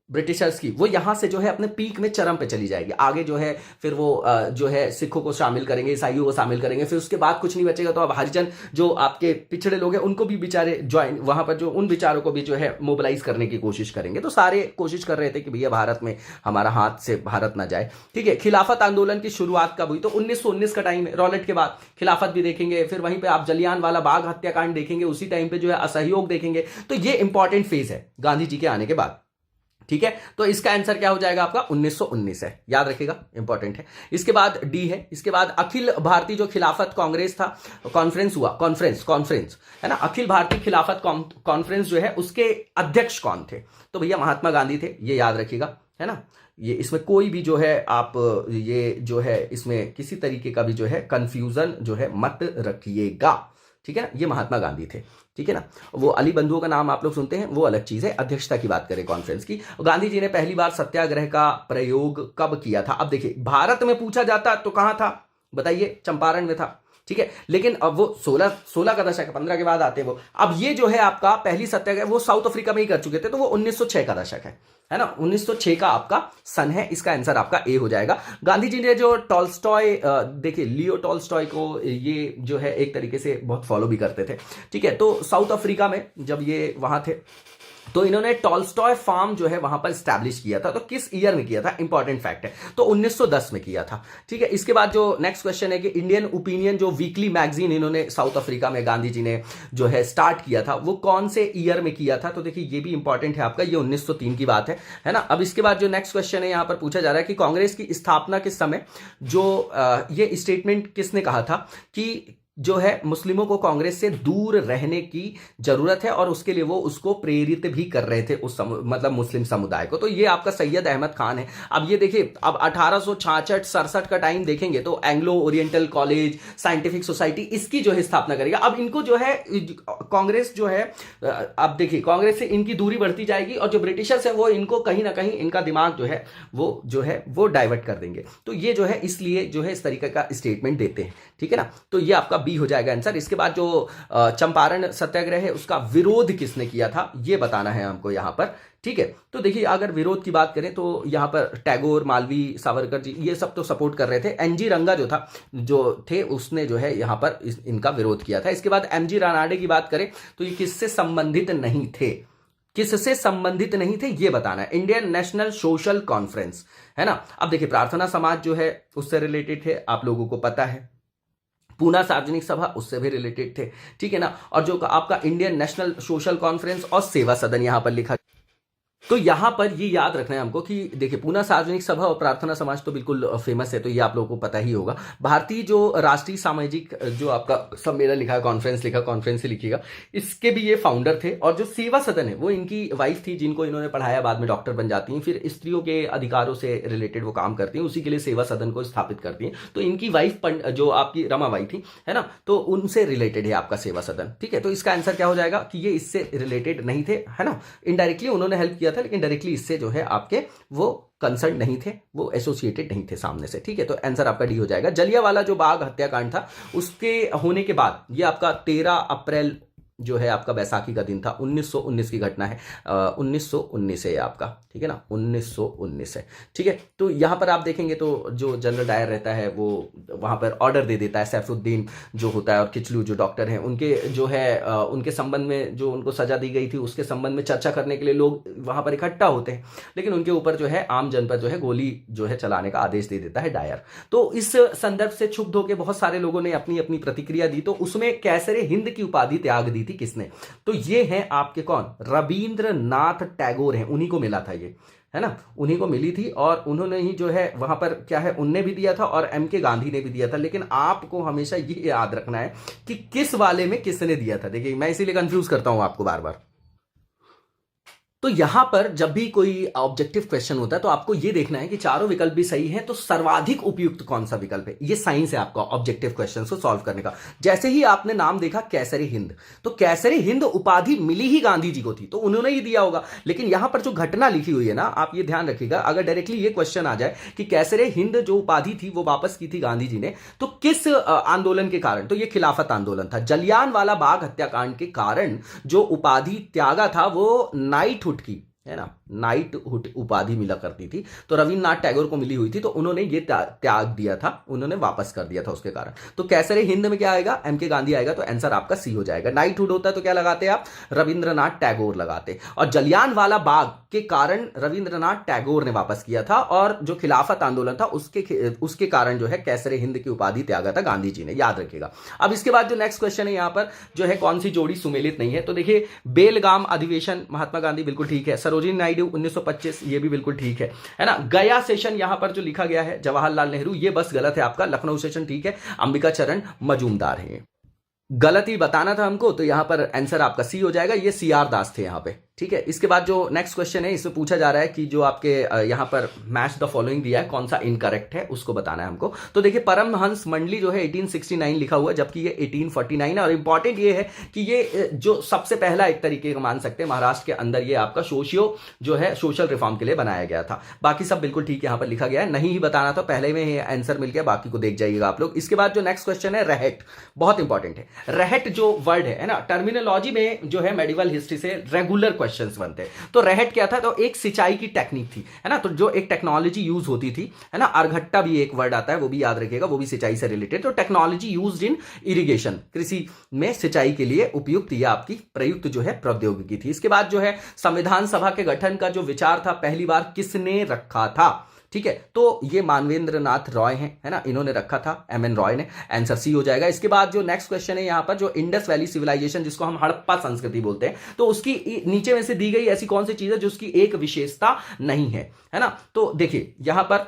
ब्रिटिशर्स की, वो यहां से जो है अपने पीक में चरम पे चली जाएगी। आगे जो है फिर वो जो है सिखों को शामिल करेंगे, ईसाइयों को शामिल करेंगे, फिर उसके बाद कुछ नहीं बचेगा तो अब हरिजन जो आपके पिछड़े लोग हैं उनको भी बेचारे ज्वाइन, वहां पर जो उन बेचारों को भी जो है मोबिलाइज करने की कोशिश करेंगे। तो सारे कोशिश कर रहे थे कि भैया भारत में हमारा हाथ से भारत ना जाए। ठीक है, खिलाफत आंदोलन की शुरुआत कब हुई, तो 1919 का टाइम है, रॉलेट के बाद खिलाफत भी देखेंगे, फिर वहीं पे आप जलियांवाला बाग हत्याकांड देखेंगे, उसी टाइम पे जो है असहयोग देखेंगे। तो ये इंपॉर्टेंट फेज है गांधी जी के आने के बाद। ठीक है, तो इसका आंसर क्या हो जाएगा आपका, 1919 है, याद रखिएगा, इंपॉर्टेंट है। इसके बाद डी है, इसके बाद अखिल भारतीय जो खिलाफत कांग्रेस था, कॉन्फ्रेंस हुआ, कॉन्फ्रेंस है ना, अखिल भारतीय खिलाफत कॉन्फ्रेंस जो है उसके अध्यक्ष कौन थे, तो भैया महात्मा गांधी थे, ये याद रखिएगा, है ना। ये इसमें कोई भी जो है आप ये जो है इसमें किसी तरीके का भी जो है कंफ्यूजन जो है मत रखिएगा। ठीक है ना, ये महात्मा गांधी थे। ठीक है ना, वो अली बंधुओं का नाम आप लोग सुनते हैं, वो अलग चीज है। अध्यक्षता की बात करें कॉन्फ्रेंस की, गांधी जी ने पहली बार सत्याग्रह का प्रयोग कब किया था। अब देखिए भारत में पूछा जाता तो कहां था बताइए, चंपारण में था। ठीक है, लेकिन अब वो 16 का दशक है, 15 के बाद आते हैं वो। अब ये जो है आपका पहली सत्याग्रह वो साउथ अफ्रीका में ही कर चुके थे, तो वो 1906 का दशक है ना, 1906 का आपका सन है। इसका आंसर आपका ए हो जाएगा। गांधी जी ने जो टॉल्स्टॉय, देखिए लियो टॉल्स्टॉय को ये जो है एक तरीके से बहुत फॉलो भी करते थे। ठीक है, तो साउथ अफ्रीका में जब ये वहां थे तो इन्होंने टॉल्स्टॉय फार्म जो है वहां पर स्टैब्लिश किया था। तो किस ईयर में किया था, इंपॉर्टेंट फैक्ट है, तो 1910 में किया था। ठीक है, इसके बाद जो नेक्स्ट क्वेश्चन है कि इंडियन ओपिनियन जो वीकली मैगजीन इन्होंने साउथ अफ्रीका में गांधी जी ने जो है स्टार्ट किया था, वो कौन से ईयर में किया था, तो देखिए ये भी इंपॉर्टेंट है आपका, ये 1903 की बात है ना। अब इसके बाद जो नेक्स्ट क्वेश्चन है यहां पर पूछा जा रहा है कि कांग्रेस की स्थापना के समय जो ये स्टेटमेंट किसने कहा था कि जो है मुस्लिमों को कांग्रेस से दूर रहने की जरूरत है, और उसके लिए वो उसको प्रेरित भी कर रहे थे उस मतलब मुस्लिम समुदाय को। तो ये आपका सैयद अहमद खान है। अब ये देखिए, अब 1866-67 का टाइम देखेंगे तो Anglo oriental college, scientific society, इसकी जो है स्थापना करेगा। अब इनको जो है कांग्रेस जो है, अब देखिए कांग्रेस से इनकी दूरी बढ़ती जाएगी, और जो ब्रिटिशर्स है वो इनको कहीं ना कहीं इनका दिमाग जो है वो डाइवर्ट कर देंगे। तो ये जो है इसलिए जो है इस तरीके का स्टेटमेंट देते हैं। ठीक है ना, तो ये आपका बी हो जाएगा आंसर। इसके बाद जो चंपारण सत्याग्रह है उसका विरोध किसने किया था, ये बताना है हमको यहां पर। ठीक है, तो देखिए अगर विरोध की बात करें तो यहां पर टैगोर, मालवीय, सावरकर जी ये सब तो सपोर्ट कर रहे थे। एनजी रंगा जो थे उसने जो है यहां पर इनका विरोध किया था। इसके बाद एमजी रानाडे की बात करें तो ये किससे संबंधित नहीं थे, किससे संबंधित नहीं थे ये बताना है। इंडियन नेशनल सोशल कॉन्फ्रेंस है ना। अब देखिए प्रार्थना समाज जो है उससे रिलेटेड थे, आप लोगों को पता है। पूना सार्वजनिक सभा उससे भी रिलेटेड थे। ठीक है ना, और जो आपका इंडियन नेशनल सोशल कॉन्फ्रेंस और सेवा सदन यहां पर लिखा, तो यहां पर ये याद रखना है हमको कि देखिए पूना सार्वजनिक सभा और प्रार्थना समाज तो बिल्कुल फेमस है, तो ये आप लोगों को पता ही होगा। भारतीय जो राष्ट्रीय सामाजिक जो आपका सम्मेलन लिखा है, कॉन्फ्रेंस लिखा, कॉन्फ्रेंस से लिखिएगा, इसके भी ये फाउंडर थे। और जो सेवा सदन है वो इनकी वाइफ थी, जिनको इन्होंने पढ़ाया, बाद में डॉक्टर बन जाती हैं, फिर स्त्रियों के अधिकारों से रिलेटेड वो काम करती हैं, उसी के लिए सेवा सदन को स्थापित करती हैं। तो इनकी वाइफ जो आपकी रमाबाई थी, है ना, तो उनसे रिलेटेड है आपका सेवा सदन। ठीक है, तो इसका आंसर क्या हो जाएगा कि ये इससे रिलेटेड नहीं थे, है ना। इनडायरेक्टली उन्होंने हेल्प किया था, लेकिन डायरेक्टली इससे जो है आपके वो कंसर्न नहीं थे, वो एसोसिएटेड नहीं थे सामने से। ठीक है, तो आंसर आपका डी हो जाएगा। जलियांवाला जो बाग हत्याकांड था उसके होने के बाद ये आपका 13 अप्रैल जो है आपका बैसाखी का दिन था, 1919 की घटना है, 1919 है आपका। ठीक है ना, 1919 है। ठीक है, तो यहां पर आप देखेंगे तो जो जनरल डायर रहता है वो वहां पर ऑर्डर दे देता है। सैफुद्दीन जो होता है और किचलू जो डॉक्टर हैं, उनके जो है उनके संबंध में जो उनको सजा दी गई थी उसके संबंध में चर्चा करने के लिए लोग वहां पर इकट्ठा होते हैं, लेकिन उनके ऊपर जो है आम जन पर जो है गोली जो है चलाने का आदेश दे देता है डायर। तो इस संदर्भ से क्षुब्ध होकर बहुत सारे लोगों ने अपनी अपनी प्रतिक्रिया दी, तो उसमें कैसरे हिंद की उपाधि त्याग दी थी किसने, तो ये हैं आपके कौन, रविंद्रनाथ टैगोर हैं, उन्हीं को मिला था ये, है ना, उन्हीं को मिली थी। और उन्होंने ही जो है वहां पर क्या है उनने भी दिया था और एमके गांधी ने भी दिया था। लेकिन आपको हमेशा ये याद रखना है कि किस वाले में किसने दिया था। देखिए मैं इसीलिए कंफ्यूज करता हूं आपको बार बार। तो यहां पर जब भी कोई ऑब्जेक्टिव क्वेश्चन होता है तो आपको यह देखना है कि चारों विकल्प भी सही हैं, तो सर्वाधिक उपयुक्त कौन सा विकल्प है। ये साइंस है आपका ऑब्जेक्टिव क्वेश्चन को सॉल्व करने का। जैसे ही आपने नाम देखा कैसरी हिंद, तो कैसरी हिंद उपाधि मिली ही गांधी जी को थी, तो उन्होंने ही दिया होगा। लेकिन यहां पर जो घटना लिखी हुई है ना, आप ये ध्यान रखिएगा, अगर डायरेक्टली ये क्वेश्चन आ जाए कि कैसरी हिंद जो उपाधि थी वो वापस की थी गांधी जी ने, तो किस आंदोलन के कारण, तो ये खिलाफत आंदोलन था। जलियांवाला बाग हत्याकांड के कारण जो उपाधि त्यागा था वो नाइटहुड की, है ना, नाइटहुड उपाधि मिला करती थी, तो रविन्द्रनाथ टैगोर को मिली हुई थी, तो उन्होंने ये त्याग दिया था, उन्होंने वापस कर दिया था उसके कारण। तो कैसरे हिंद में क्या आएगा, एम के गांधी आएगा, तो आंसर आपका सी हो जाएगा। नाइटहुड होता है तो क्या लगाते आप, रविंद्रनाथ टैगोर लगाते। और जलियांवाला बाग के कारण रविंद्रनाथ टैगोर ने वापस किया था, और जो खिलाफत आंदोलन था उसके कारण जो है कैसरे हिंद की उपाधि त्यागा था गांधी जी ने, याद रखिएगा। अब इसके बाद जो नेक्स्ट क्वेश्चन है यहाँ पर जो है कौन सी जोड़ी सुमेलित नहीं है, तो देखिए बेलगाम अधिवेशन महात्मा गांधी, बिल्कुल ठीक है। सरोजिनी नायडू 1925, ये भी बिल्कुल ठीक है ना। गया सेशन यहां पर जो लिखा गया है जवाहरलाल नेहरू, ये बस गलत है आपका। लखनऊ सेशन ठीक है, अंबिका चरण मजूमदार है। गलत ही बताना था हमको, तो यहां पर आंसर आपका सी हो जाएगा, ये सी आर दास थे यहां पे, ठीक है। इसके बाद जो नेक्स्ट क्वेश्चन है इसमें पूछा जा रहा है कि जो आपके यहां पर मैच द फॉलोइंग दिया है कौन सा इनकरेक्ट है, उसको बताना है हमको। तो देखिए परमहंस मंडली जो है 1869 लिखा हुआ है, जबकि ये 1849 है। और इंपॉर्टेंट ये है कि ये जो सबसे पहला एक तरीके का मान सकते हैं महाराष्ट्र के अंदर ये आपका जो है सोशल रिफॉर्म के लिए बनाया गया था। बाकी सब बिल्कुल ठीक यहां पर लिखा गया है, नहीं ही बताना था, पहले में ये आंसर मिल गया, बाकी को देख जाइएगा आप लोग। इसके बाद जो नेक्स्ट क्वेश्चन है रहट, बहुत इंपॉर्टेंट है। रहट जो वर्ड है ना, टर्मिनोलॉजी में जो है मेडिवल हिस्ट्री से रेगुलर क्वेश्चंस बनते हैं। तो रहट क्या था, तो एक सिंचाई की टेक्निक थी, है ना, तो जो एक टेक्नोलॉजी यूज होती थी, है ना। अर्घट्टा भी एक वर्ड आता है, वो भी याद रखिएगा, वो भी सिंचाई से रिलेटेड। तो टेक्नोलॉजी यूज्ड इन इरिगेशन, कृषि में सिंचाई के लिए उपयुक्त या आपकी प्रयुक्त जो है प्रौद्योगिकी थी। इसके बाद जो है संविधान सभा के गठन का जो विचार था पहली बार किसने रखा था, ठीक है, तो ये मानवेंद्र नाथ रॉय हैं, है ना, इन्होंने रखा था, एम.एन. रॉय ने, आंसर सी हो जाएगा। इसके बाद जो नेक्स्ट क्वेश्चन है यहां पर जो इंडस वैली सिविलाइजेशन जिसको हम हड़प्पा संस्कृति बोलते हैं, तो उसकी नीचे में से दी गई ऐसी कौन सी चीज है जो उसकी एक विशेषता नहीं है ना। तो देखिए यहां पर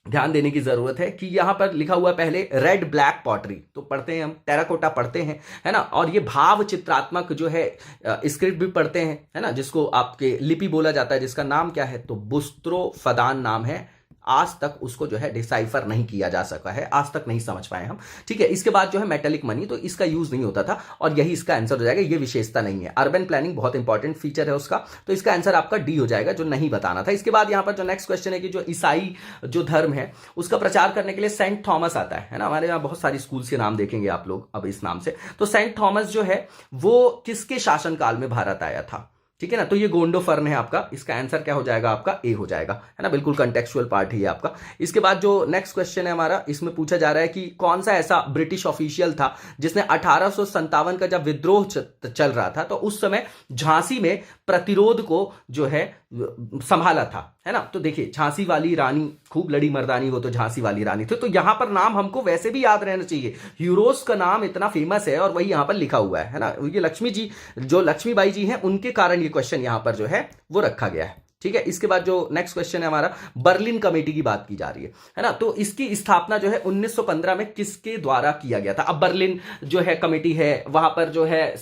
ध्यान देने की जरूरत है कि यहां पर लिखा हुआ पहले रेड ब्लैक पॉटरी, तो पढ़ते हैं हम, टेराकोटा पढ़ते हैं, है ना। और ये भाव चित्रात्मक जो है स्क्रिप्ट भी पढ़ते हैं, है ना, जिसको आपके लिपि बोला जाता है, जिसका नाम क्या है, तो बुस्त्रो फदान नाम है। आज तक उसको जो है डिसाइफर नहीं किया जा सका है, आज तक नहीं समझ पाए हम, ठीक है। इसके बाद जो है मेटेलिक मनी, तो इसका यूज नहीं होता था, और यही इसका आंसर हो जाएगा, ये विशेषता नहीं है। अर्बन प्लानिंग बहुत इंपॉर्टेंट फीचर है उसका, तो इसका आंसर आपका डी हो जाएगा, जो नहीं बताना था। इसके बाद यहां पर जो नेक्स्ट क्वेश्चन है कि जो ईसाई जो धर्म है उसका प्रचार करने के लिए सेंट थॉमस आता है ना। हमारे यहाँ बहुत सारी स्कूल्स के नाम देखेंगे आप लोग अब इस नाम से। तो सेंट थॉमस जो है वो किसके शासनकाल में भारत आया था, ठीक है ना, तो ये गोंडोफर्न है आपका, इसका आंसर क्या हो जाएगा आपका ए हो जाएगा, है ना, बिल्कुल कंटेक्चुअल पार्ट ही है आपका। इसके बाद जो नेक्स्ट क्वेश्चन है हमारा, इसमें पूछा जा रहा है कि कौन सा ऐसा ब्रिटिश ऑफिशियल था जिसने 1857 का जब विद्रोह चल रहा था तो उस समय झांसी में प्रतिरोध को जो है संभाला था, है ना। तो देखिए झांसी वाली रानी, खूब लड़ी मर्दानी हो तो झांसी वाली रानी थी, तो यहां पर नाम हमको वैसे भी याद रहना चाहिए, हीरोज का नाम इतना फेमस है और वही यहां पर लिखा हुआ है ना। ये लक्ष्मी जी, जो लक्ष्मीबाई जी हैं, उनके कारण ये क्वेश्चन यहां पर जो है वो रखा गया है, ठीक है। इसके बाद जो नेक्स्ट क्वेश्चन है हमारा, बर्लिन कमेटी की बात की जा रही है ना, तो इसकी स्थापना जो है 1915 में किसके द्वारा किया गया था। अब बर्लिन जो है कमेटी है, वहां पर जो है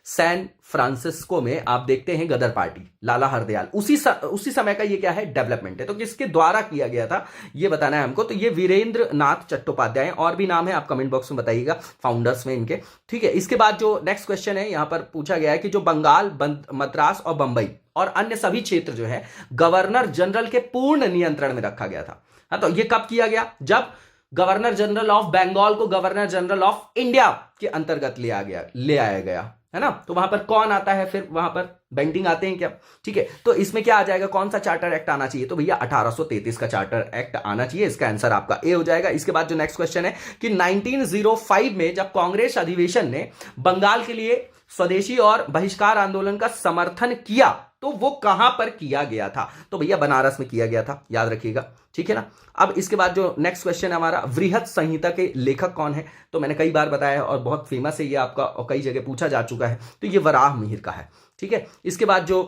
सैन फ्रांसिस्को में आप देखते हैं गदर पार्टी, लाला हरदयाल, उसी समय का ये क्या है, डेवलपमेंट है। तो किसके द्वारा किया गया था ये बताना है हमको, तो ये वीरेंद्र नाथ चट्टोपाध्याय, और भी नाम है आप कमेंट बॉक्स में बताइएगा फाउंडर्स में इनके, ठीक है। इसके बाद जो नेक्स्ट क्वेश्चन है यहां पर पूछा गया है कि जो बंगाल, मद्रास और बंबई और अन्य सभी क्षेत्र जो है गवर्नर जनरल के पूर्ण नियंत्रण में रखा गया था। हाँ, तो ये कब किया गया, जब गवर्नर जनरल ऑफ बंगाल को गवर्नर जनरल ऑफ इंडिया के अंतर्गत ले आया गया, है ना। तो वहां पर कौन आता है, फिर वहां पर बेंटिंग आते हैं क्या, ठीक है। तो इसमें क्या आ जाएगा, कौन सा चार्टर एक्ट आना चाहिए, तो भैया 1833 का चार्टर एक्ट आना चाहिए, इसका आंसर आपका ए हो जाएगा। इसके बाद जो नेक्स्ट क्वेश्चन है कि 1905 में जब कांग्रेस अधिवेशन ने बंगाल के लिए स्वदेशी और बहिष्कार आंदोलन का समर्थन किया तो वो कहां पर किया गया था, तो भैया बनारस में किया गया था, याद रखिएगा, ठीक है ना। अब इसके बाद जो नेक्स्ट क्वेश्चन है हमारा, वृहत संहिता के लेखक कौन है, तो मैंने कई बार बताया है और बहुत फेमस है ये आपका, और कई जगह पूछा जा चुका है, तो ये वराह मिहिर का है, ठीक है। इसके बाद जो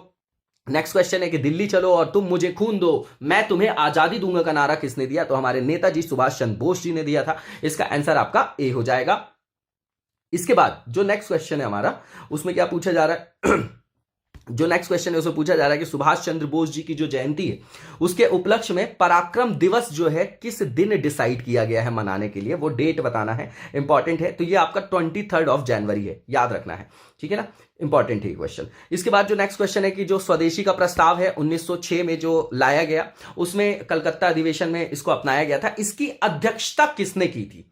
नेक्स्ट क्वेश्चन है कि दिल्ली चलो और तुम मुझे खून दो, मैं तुम्हें आजादी दूंगा का नारा किसने दिया, तो हमारे नेताजी सुभाष चंद्र बोस जी ने दिया था, इसका आंसर आपका ए हो जाएगा। इसके बाद जो नेक्स्ट क्वेश्चन है हमारा, उसमें क्या पूछा जा रहा है जो नेक्स्ट क्वेश्चन है उसमें पूछा जा रहा है कि सुभाष चंद्र बोस जी की जो जयंती है उसके उपलक्ष्य में पराक्रम दिवस जो है किस दिन डिसाइड किया गया है मनाने के लिए, वो डेट बताना है, इंपॉर्टेंट है। तो ये आपका 23 जनवरी है, याद रखना है, ठीक है ना, इंपॉर्टेंट है क्वेश्चन। इसके बाद जो नेक्स्ट क्वेश्चन है कि जो स्वदेशी का प्रस्ताव है 1906 में जो लाया गया, उसमें कलकत्ता अधिवेशन में इसको अपनाया गया था, इसकी अध्यक्षता किसने की थी,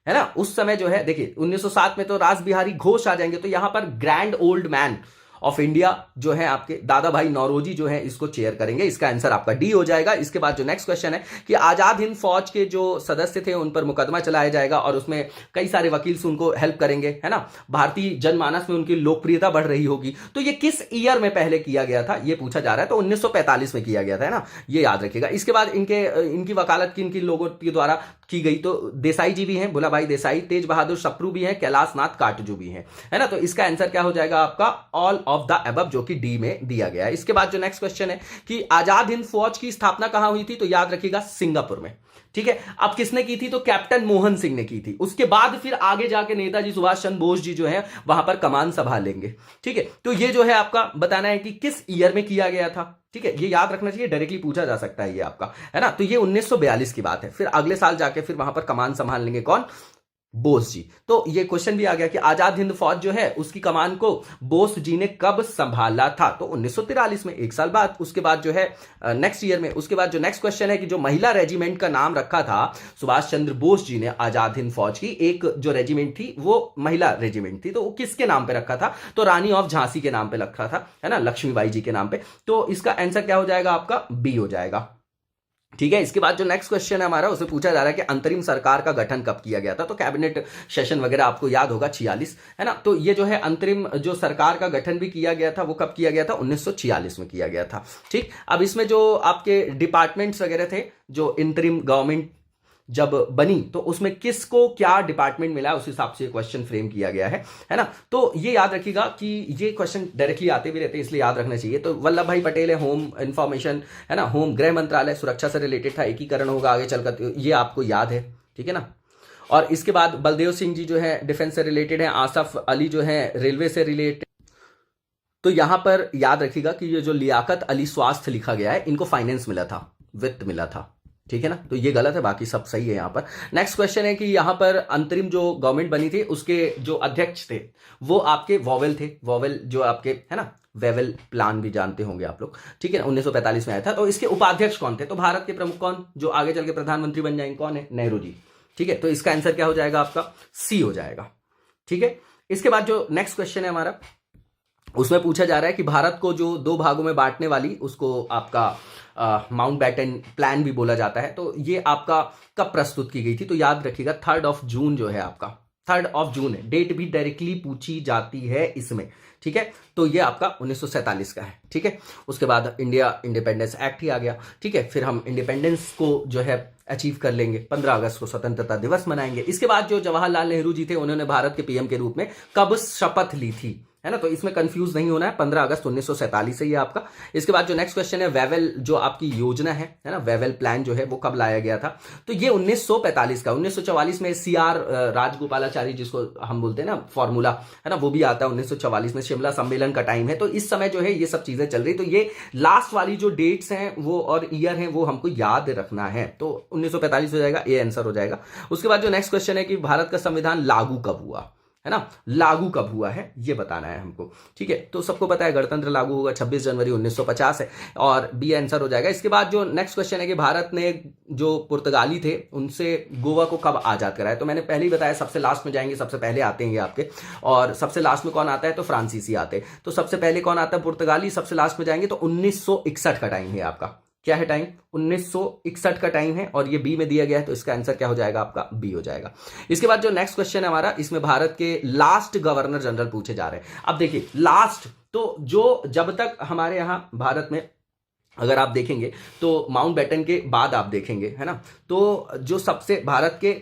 है ना। उस समय जो है देखिए 1907 में तो रास बिहारी घोष आ जाएंगे, तो यहां पर grand old man of India जो है आपके दादा भाई नौरोजी जो है इसको चेयर करेंगे। इसका आंसर आपका डी हो जाएगा। इसके बाद जो नेक्स्ट क्वेश्चन है कि आजाद हिंद फौज के जो सदस्य थे उन पर मुकदमा चलाया जाएगा और उसमें कई सारे वकील से उनको हेल्प करेंगे, है ना। भारतीय जनमानस में उनकी लोकप्रियता बढ़ रही होगी। तो ये किस ईयर में पहले किया गया था ये पूछा जा रहा है, तो 1945 में किया गया था, है ना, ये याद रखिएगा। इसके बाद इनकी वकालत किन लोगों के द्वारा की गई, तो देसाई जी भी हैं, भोला भाई देसाई, तेज बहादुर सप्रू भी हैं, कैलाश नाथ काटजू भी हैं, है ना। तो इसका आंसर क्या हो जाएगा आपका ऑल ऑफ द अबव, जो कि डी में दिया गया है। इसके बाद जो नेक्स्ट क्वेश्चन है कि आजाद हिंद फौज की स्थापना कहां हुई थी, तो याद रखिएगा सिंगापुर में, ठीक है। अब किसने की थी, तो कैप्टन मोहन सिंह ने की थी। उसके बाद फिर आगे जाके नेताजी सुभाष चंद्र बोस जी जो है वहां पर कमान संभालेंगे, ठीक है। तो ये जो है आपका बताना है कि किस ईयर में किया गया था, ठीक है, ये याद रखना चाहिए, डायरेक्टली पूछा जा सकता है ये आपका, है ना। तो ये 1942 की बात है। फिर अगले साल जाके फिर वहां पर कमान संभाल लेंगे कौन, बोस जी। तो ये क्वेश्चन भी आ गया कि आजाद हिंद फौज जो है उसकी कमान को बोस जी ने कब संभाला था, तो 1943 में, एक साल बाद। उसके बाद जो है नेक्स्ट ईयर में। उसके बाद जो नेक्स्ट क्वेश्चन है कि जो महिला रेजिमेंट का नाम रखा था सुभाष चंद्र बोस जी ने आजाद हिंद फौज की, एक जो रेजिमेंट थी वो महिला रेजिमेंट थी, तो वो किसके नाम पे रखा था, तो रानी ऑफ झांसी के नाम पे रखा था, है ना, लक्ष्मीबाई जी के नाम पे। तो इसका आंसर क्या हो जाएगा आपका, बी हो जाएगा, ठीक है। इसके बाद जो नेक्स्ट क्वेश्चन है हमारा, उसे पूछा जा रहा है कि अंतरिम सरकार का गठन कब किया गया था, तो कैबिनेट सेशन वगैरह आपको याद होगा 46, है ना। तो ये जो है अंतरिम जो सरकार का गठन भी किया गया था वो कब किया गया था, 1946 में किया गया था, ठीक। अब इसमें जो आपके डिपार्टमेंट्स वगैरह थे, जो इंतरिम गवर्नमेंट जब बनी तो उसमें किसको क्या डिपार्टमेंट मिला, उस हिसाब से क्वेश्चन फ्रेम किया गया है ना। तो ये याद रखिएगा कि ये क्वेश्चन डायरेक्टली आते भी रहते हैं, इसलिए याद रखना चाहिए। तो वल्लभ भाई पटेल है होम इंफॉर्मेशन, है ना, होम गृह मंत्रालय सुरक्षा से रिलेटेड था, एकीकरण होगा आगे चलकर, ये आपको याद है, ठीक है ना। और इसके बाद बलदेव सिंह जी जो है डिफेंस से रिलेटेड है, आसफ अली जो है रेलवे से रिलेटेड। तो यहां पर याद रखिएगा कि ये जो लियाकत अली स्वास्थ्य लिखा गया है, इनको फाइनेंस मिला था, वित्त मिला था, ठीक है ना। तो ये गलत है, बाकी सब सही है यहाँ पर। नेक्स्ट क्वेश्चन है कि यहाँ पर अंतरिम जो गवर्नमेंट बनी थी उसके जो अध्यक्ष थे वो आपके वॉवेल थे, वॉवेल जो आपके, है ना, वेवेल प्लान भी जानते होंगे आप लोग, ठीक है ना, 1945 में आया था। तो इसके उपाध्यक्ष कौन थे, तो भारत के प्रमुख कौन, जो आगे चल के प्रधानमंत्री बन जाएंगे, कौन है, नेहरू जी, ठीक है। तो इसका आंसर क्या हो जाएगा आपका, सी हो जाएगा, ठीक है। इसके बाद जो नेक्स्ट क्वेश्चन है हमारा, उसमें पूछा जा रहा है कि भारत को जो दो भागों में बांटने वाली, उसको आपका माउंटबेटन प्लान भी बोला जाता है। तो ये आपका कब प्रस्तुत की गई थी, तो याद रखिएगा 3 जून जो है आपका, 3 जून है, डेट भी डायरेक्टली पूछी जाती है इसमें, ठीक है। तो ये आपका 1947 का है, ठीक है। उसके बाद इंडिया इंडिपेंडेंस एक्ट ही आ गया, ठीक है। फिर हम इंडिपेंडेंस को जो है अचीव कर लेंगे, 15 अगस्त को स्वतंत्रता दिवस मनाएंगे। इसके बाद जो जवाहरलाल नेहरू जी थे उन्होंने भारत के पीएम के रूप में कब शपथ ली थी, है ना। तो इसमें कंफ्यूज नहीं होना है, 15 अगस्त 1947 है ये आपका। इसके बाद जो नेक्स्ट क्वेश्चन है, वेवेल जो आपकी योजना है ना, वेवेल प्लान जो है वो कब लाया गया था, तो ये 1945 का। 1944 में CR राजगोपालाचारी जिसको हम बोलते हैं ना फॉर्मूला, है ना, वो भी आता है 1944 में। शिमला सम्मेलन का टाइम है, तो इस समय जो है ये सब चीजें चल रही। तो ये लास्ट वाली जो डेट्स हैं वो और ईयर हैं वो हमको याद रखना है, तो 1945 हो जाएगा, ये आंसर हो जाएगा। उसके बाद जो नेक्स्ट क्वेश्चन है कि भारत का संविधान लागू कब हुआ, है ना, लागू कब हुआ है ये बताना है हमको, ठीक है। तो सबको पता है गणतंत्र लागू होगा 26 जनवरी 1950 है, और बी आंसर हो जाएगा। इसके बाद जो नेक्स्ट क्वेश्चन है कि भारत ने जो पुर्तगाली थे उनसे गोवा को कब आजाद कराया, तो मैंने पहले ही बताया सबसे लास्ट में जाएंगे, सबसे पहले आते हैं ये आपके, और सबसे लास्ट में कौन आता है, तो फ्रांसीसी आते हैं। तो सबसे पहले कौन आता है, पुर्तगाली, सबसे लास्ट में जाएंगे तो 1961 का टाइम है आपका, क्या है टाइम, 1961 का टाइम है, और ये बी में दिया गया है, तो इसका आंसर क्या हो जाएगा आपका, बी हो जाएगा। इसके बाद जो नेक्स्ट क्वेश्चन है हमारा, इसमें भारत के लास्ट गवर्नर जनरल पूछे जा रहे हैं। अब देखिए लास्ट, तो जो जब तक हमारे यहां भारत में अगर आप देखेंगे तो माउंटबेटन के बाद आप देखेंगे, है ना, तो जो सबसे भारत के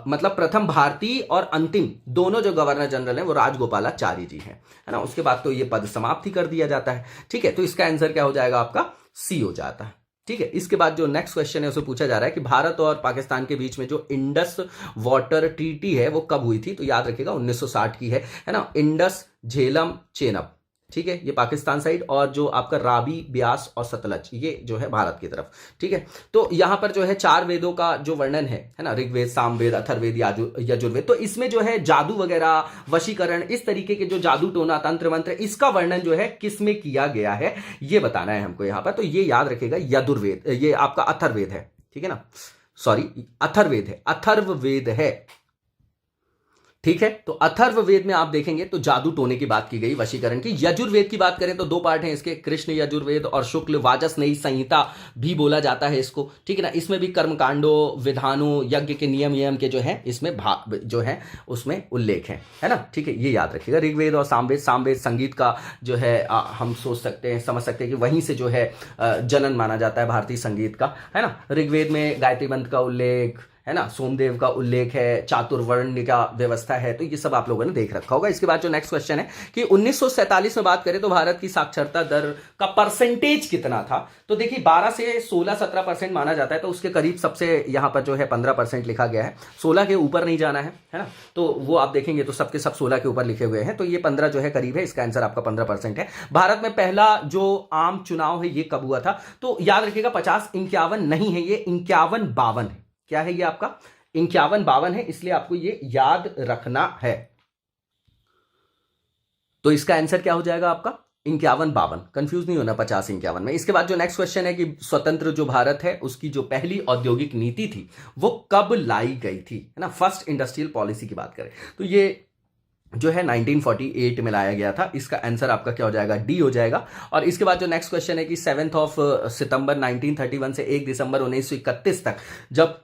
मतलब प्रथम भारतीय और अंतिम दोनों जो गवर्नर जनरल हैं वो राजगोपालाचारी जी हैं, है ना। उसके बाद तो ये पद समाप्त ही कर दिया जाता है, ठीक है। तो इसका आंसर क्या हो जाएगा आपका, सी हो जाता है, ठीक है। इसके बाद जो नेक्स्ट क्वेश्चन है उसे पूछा जा रहा है कि भारत और पाकिस्तान के बीच में जो इंडस वाटर ट्रीटी है वो कब हुई थी, तो याद रखिएगा 1960 की है ना। इंडस, झेलम, चेनाब, ठीक है, ये पाकिस्तान साइड, और जो आपका रावी, ब्यास और सतलज ये जो है भारत की तरफ। ठीक है, तो यहां पर जो है 4 वेदों का जो वर्णन है ना, ऋग्वेद, सामवेद, अथर्ववेद, यजुर्वेद। तो इसमें जो है जादू वगैरह, वशीकरण, इस तरीके के जो जादू टोना, तंत्र मंत्र, इसका वर्णन जो है किसमें किया गया है ये बताना है हमको यहां पर। तो ये याद रखेगा यजुर्वेद, ये आपका अथर्ववेद है, ठीक है ना, सॉरी अथर्ववेद है, अथर्ववेद है। ठीक है, तो अथर्ववेद में आप देखेंगे तो जादू टोने की बात की गई, वशीकरण की। यजुर्वेद की बात करें तो 2 पार्ट हैं इसके, कृष्ण यजुर्वेद और शुक्ल वाजस्नेयी संहिता भी बोला जाता है इसको। ठीक है ना, इसमें भी कर्मकांडों, विधानों, यज्ञ के नियम के जो है इसमें जो है उसमें उल्लेख है ना। ठीक है, ये याद रखिएगा। ऋग्वेद और सामवेद संगीत का जो है हम सोच सकते हैं, समझ सकते हैं कि वहीं से जो है जनन माना जाता है भारतीय संगीत का, है ना। ऋग्वेद में गायत्री मंत्र का उल्लेख है ना, सोमदेव का उल्लेख है, चातुर्वर्ण का व्यवस्था है, तो ये सब आप लोगों ने देख रखा होगा। इसके बाद जो नेक्स्ट क्वेश्चन है कि 1947 में बात करें तो भारत की साक्षरता दर का परसेंटेज कितना था, तो देखिए 12 से 16-17% माना जाता है, तो उसके करीब सबसे यहां पर जो है 15% लिखा गया है। 16 के ऊपर नहीं जाना है ना, तो वो आप देखेंगे तो सबके सब 16 के ऊपर लिखे हुए हैं, तो ये 15 जो है करीब है, इसका आंसर आपका 15% है। भारत में पहला जो आम चुनाव है ये कब हुआ था, तो याद रखिएगा 50-51 नहीं है, ये 51-52 है। क्या है ये आपका 51-52 है, इसलिए आपको ये याद रखना है। तो इसका आंसर क्या हो जाएगा आपका 51-52, कंफ्यूज नहीं होना 50-51 में। इसके बाद जो नेक्स्ट क्वेश्चन है कि स्वतंत्र जो भारत है उसकी जो पहली औद्योगिक नीति थी वो कब लाई गई थी, है ना। फर्स्ट इंडस्ट्रियल पॉलिसी की बात करें तो ये जो है 1948 में लाया गया था। इसका आंसर आपका क्या हो जाएगा, डी हो जाएगा। और इसके बाद जो नेक्स्ट क्वेश्चन है कि 7 सितंबर 1931 से 1 दिसंबर 1931 तक जब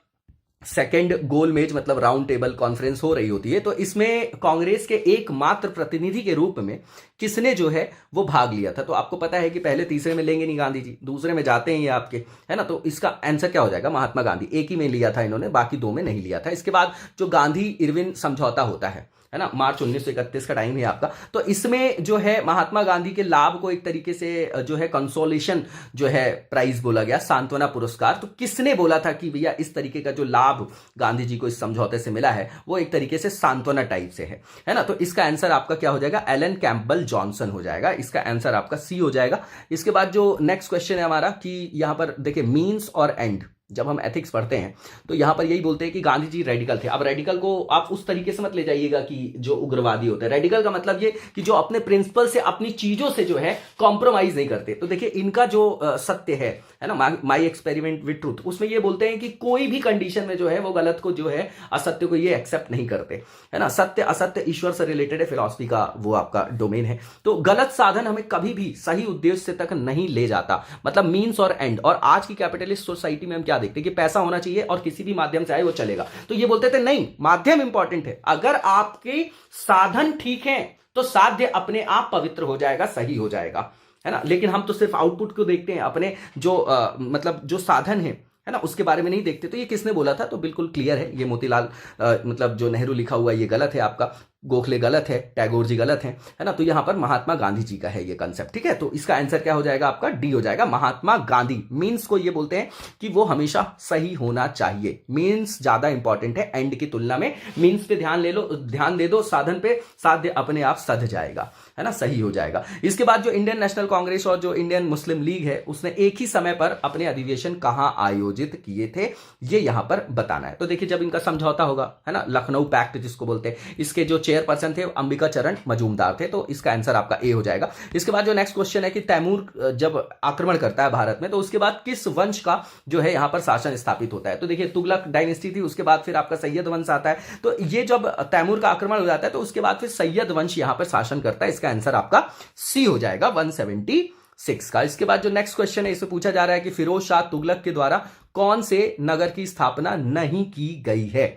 सेकेंड गोलमेज मतलब राउंड टेबल कॉन्फ्रेंस हो रही होती है, तो इसमें कांग्रेस के एकमात्र प्रतिनिधि के रूप में किसने जो है वो भाग लिया था। तो आपको पता है कि पहले तीसरे में लेंगे नहीं गांधी जी, दूसरे में जाते हैं ये आपके, है ना। तो इसका आंसर क्या हो जाएगा, महात्मा गांधी। एक ही में लिया था इन्होंने, बाकी 2 में नहीं लिया था। इसके बाद जो गांधी इरविन समझौता होता है ना, मार्च 1931 का टाइम है आपका, तो इसमें जो है महात्मा गांधी के लाभ को एक तरीके से जो है कंसोलेशन जो है प्राइज बोला गया, सांत्वना पुरस्कार। तो किसने बोला था कि भैया इस तरीके का जो लाभ गांधी जी को इस समझौते से मिला है वो एक तरीके से सांत्वना टाइप से है ना। तो इसका आंसर आपका क्या हो जाएगा, एलन कैंपबेल जॉनसन हो जाएगा। इसका आंसर आपका सी हो जाएगा। इसके बाद जो नेक्स्ट क्वेश्चन है हमारा कि यहां पर देखिए मीन्स और एंड, जब हम एथिक्स पढ़ते हैं तो यहां पर यही बोलते हैं कि गांधी जी रेडिकल थे। अब रेडिकल को आप उस तरीके से मत ले जाइएगा कि जो उग्रवादी होते हैं। रेडिकल का मतलब ये कि जो अपने प्रिंसिपल से, अपनी चीजों से जो है कॉम्प्रोमाइज नहीं करते। तो देखिए इनका जो सत्य है ना, माई एक्सपेरिमेंट विद ट्रूथ, उसमें ये बोलते हैं कि कोई भी कंडीशन में जो है वो गलत को जो है, असत्य को ये एक्सेप्ट नहीं करते, है ना। सत्य असत्य ईश्वर से रिलेटेड है, फिलॉसफी का वो आपका डोमेन है। तो गलत साधन हमें कभी भी सही उद्देश्य तक नहीं ले जाता, मतलब मीन्स और एंड। और आज की कैपिटलिस्ट सोसाइटी में हम क्या देखते हैं कि पैसा होना चाहिए और किसी भी माध्यम से आए वो चलेगा। तो ये बोलते थे नहीं, माध्यम इंपॉर्टेंट है। अगर आपके साधन ठीक है तो साध्य अपने आप पवित्र हो जाएगा, सही हो जाएगा, है ना। लेकिन हम तो सिर्फ आउटपुट को देखते हैं, अपने जो मतलब जो साधन है ना, उसके बारे में नहीं देखते। तो ये किसने बोला था, तो बिल्कुल क्लियर है, ये मोतीलाल मतलब जो नेहरू लिखा हुआ ये गलत है आपका, गोखले गलत है, टैगोर जी गलत है ना। तो यहां पर महात्मा गांधी जी का है ये कंसेप्ट, ठीक है। तो इसका आंसर क्या हो जाएगा आपका, डी हो जाएगा। महात्मा गांधी मीन्स को ये बोलते हैं कि वो हमेशा सही होना चाहिए, मीन्स ज्यादा इंपॉर्टेंट है एंड की तुलना में। मीन्स पे ध्यान दे दो, साधन पे साध्य अपने आप सध जाएगा, है ना, सही हो जाएगा। इसके बाद जो इंडियन नेशनल कांग्रेस और जो इंडियन मुस्लिम लीग है उसने एक ही समय पर अपने अधिवेशन कहां आयोजित किए थे, ये यहां पर बताना है। तो देखिए जब इनका समझौता होगा, है ना, लखनऊ पैक्ट जिसको बोलते हैं, इसके जो चेयरपर्सन थे अंबिका चरण मजूमदार थे। तो इसका आंसर आपका ए हो जाएगा। इसके बाद जो नेक्स्ट क्वेश्चन है कि तैमूर जब आक्रमण करता है भारत में तो उसके बाद किस वंश का जो है यहां पर शासन स्थापित होता है। तो देखिए तुगलक डायनेस्टी थी, उसके बाद फिर आपका सैयद वंश आता है। तो ये जब तैमूर का आक्रमण हो जाता है तो उसके बाद फिर सैयद वंश यहां पर शासन करता है। इसका आंसर आपका सी हो जाएगा 176 का। इसके बाद जो नेक्स्ट क्वेश्चन है इसे पूछा जा रहा है कि फिरोज शाह तुगलक के द्वारा कौन से नगर की स्थापना नहीं की गई है,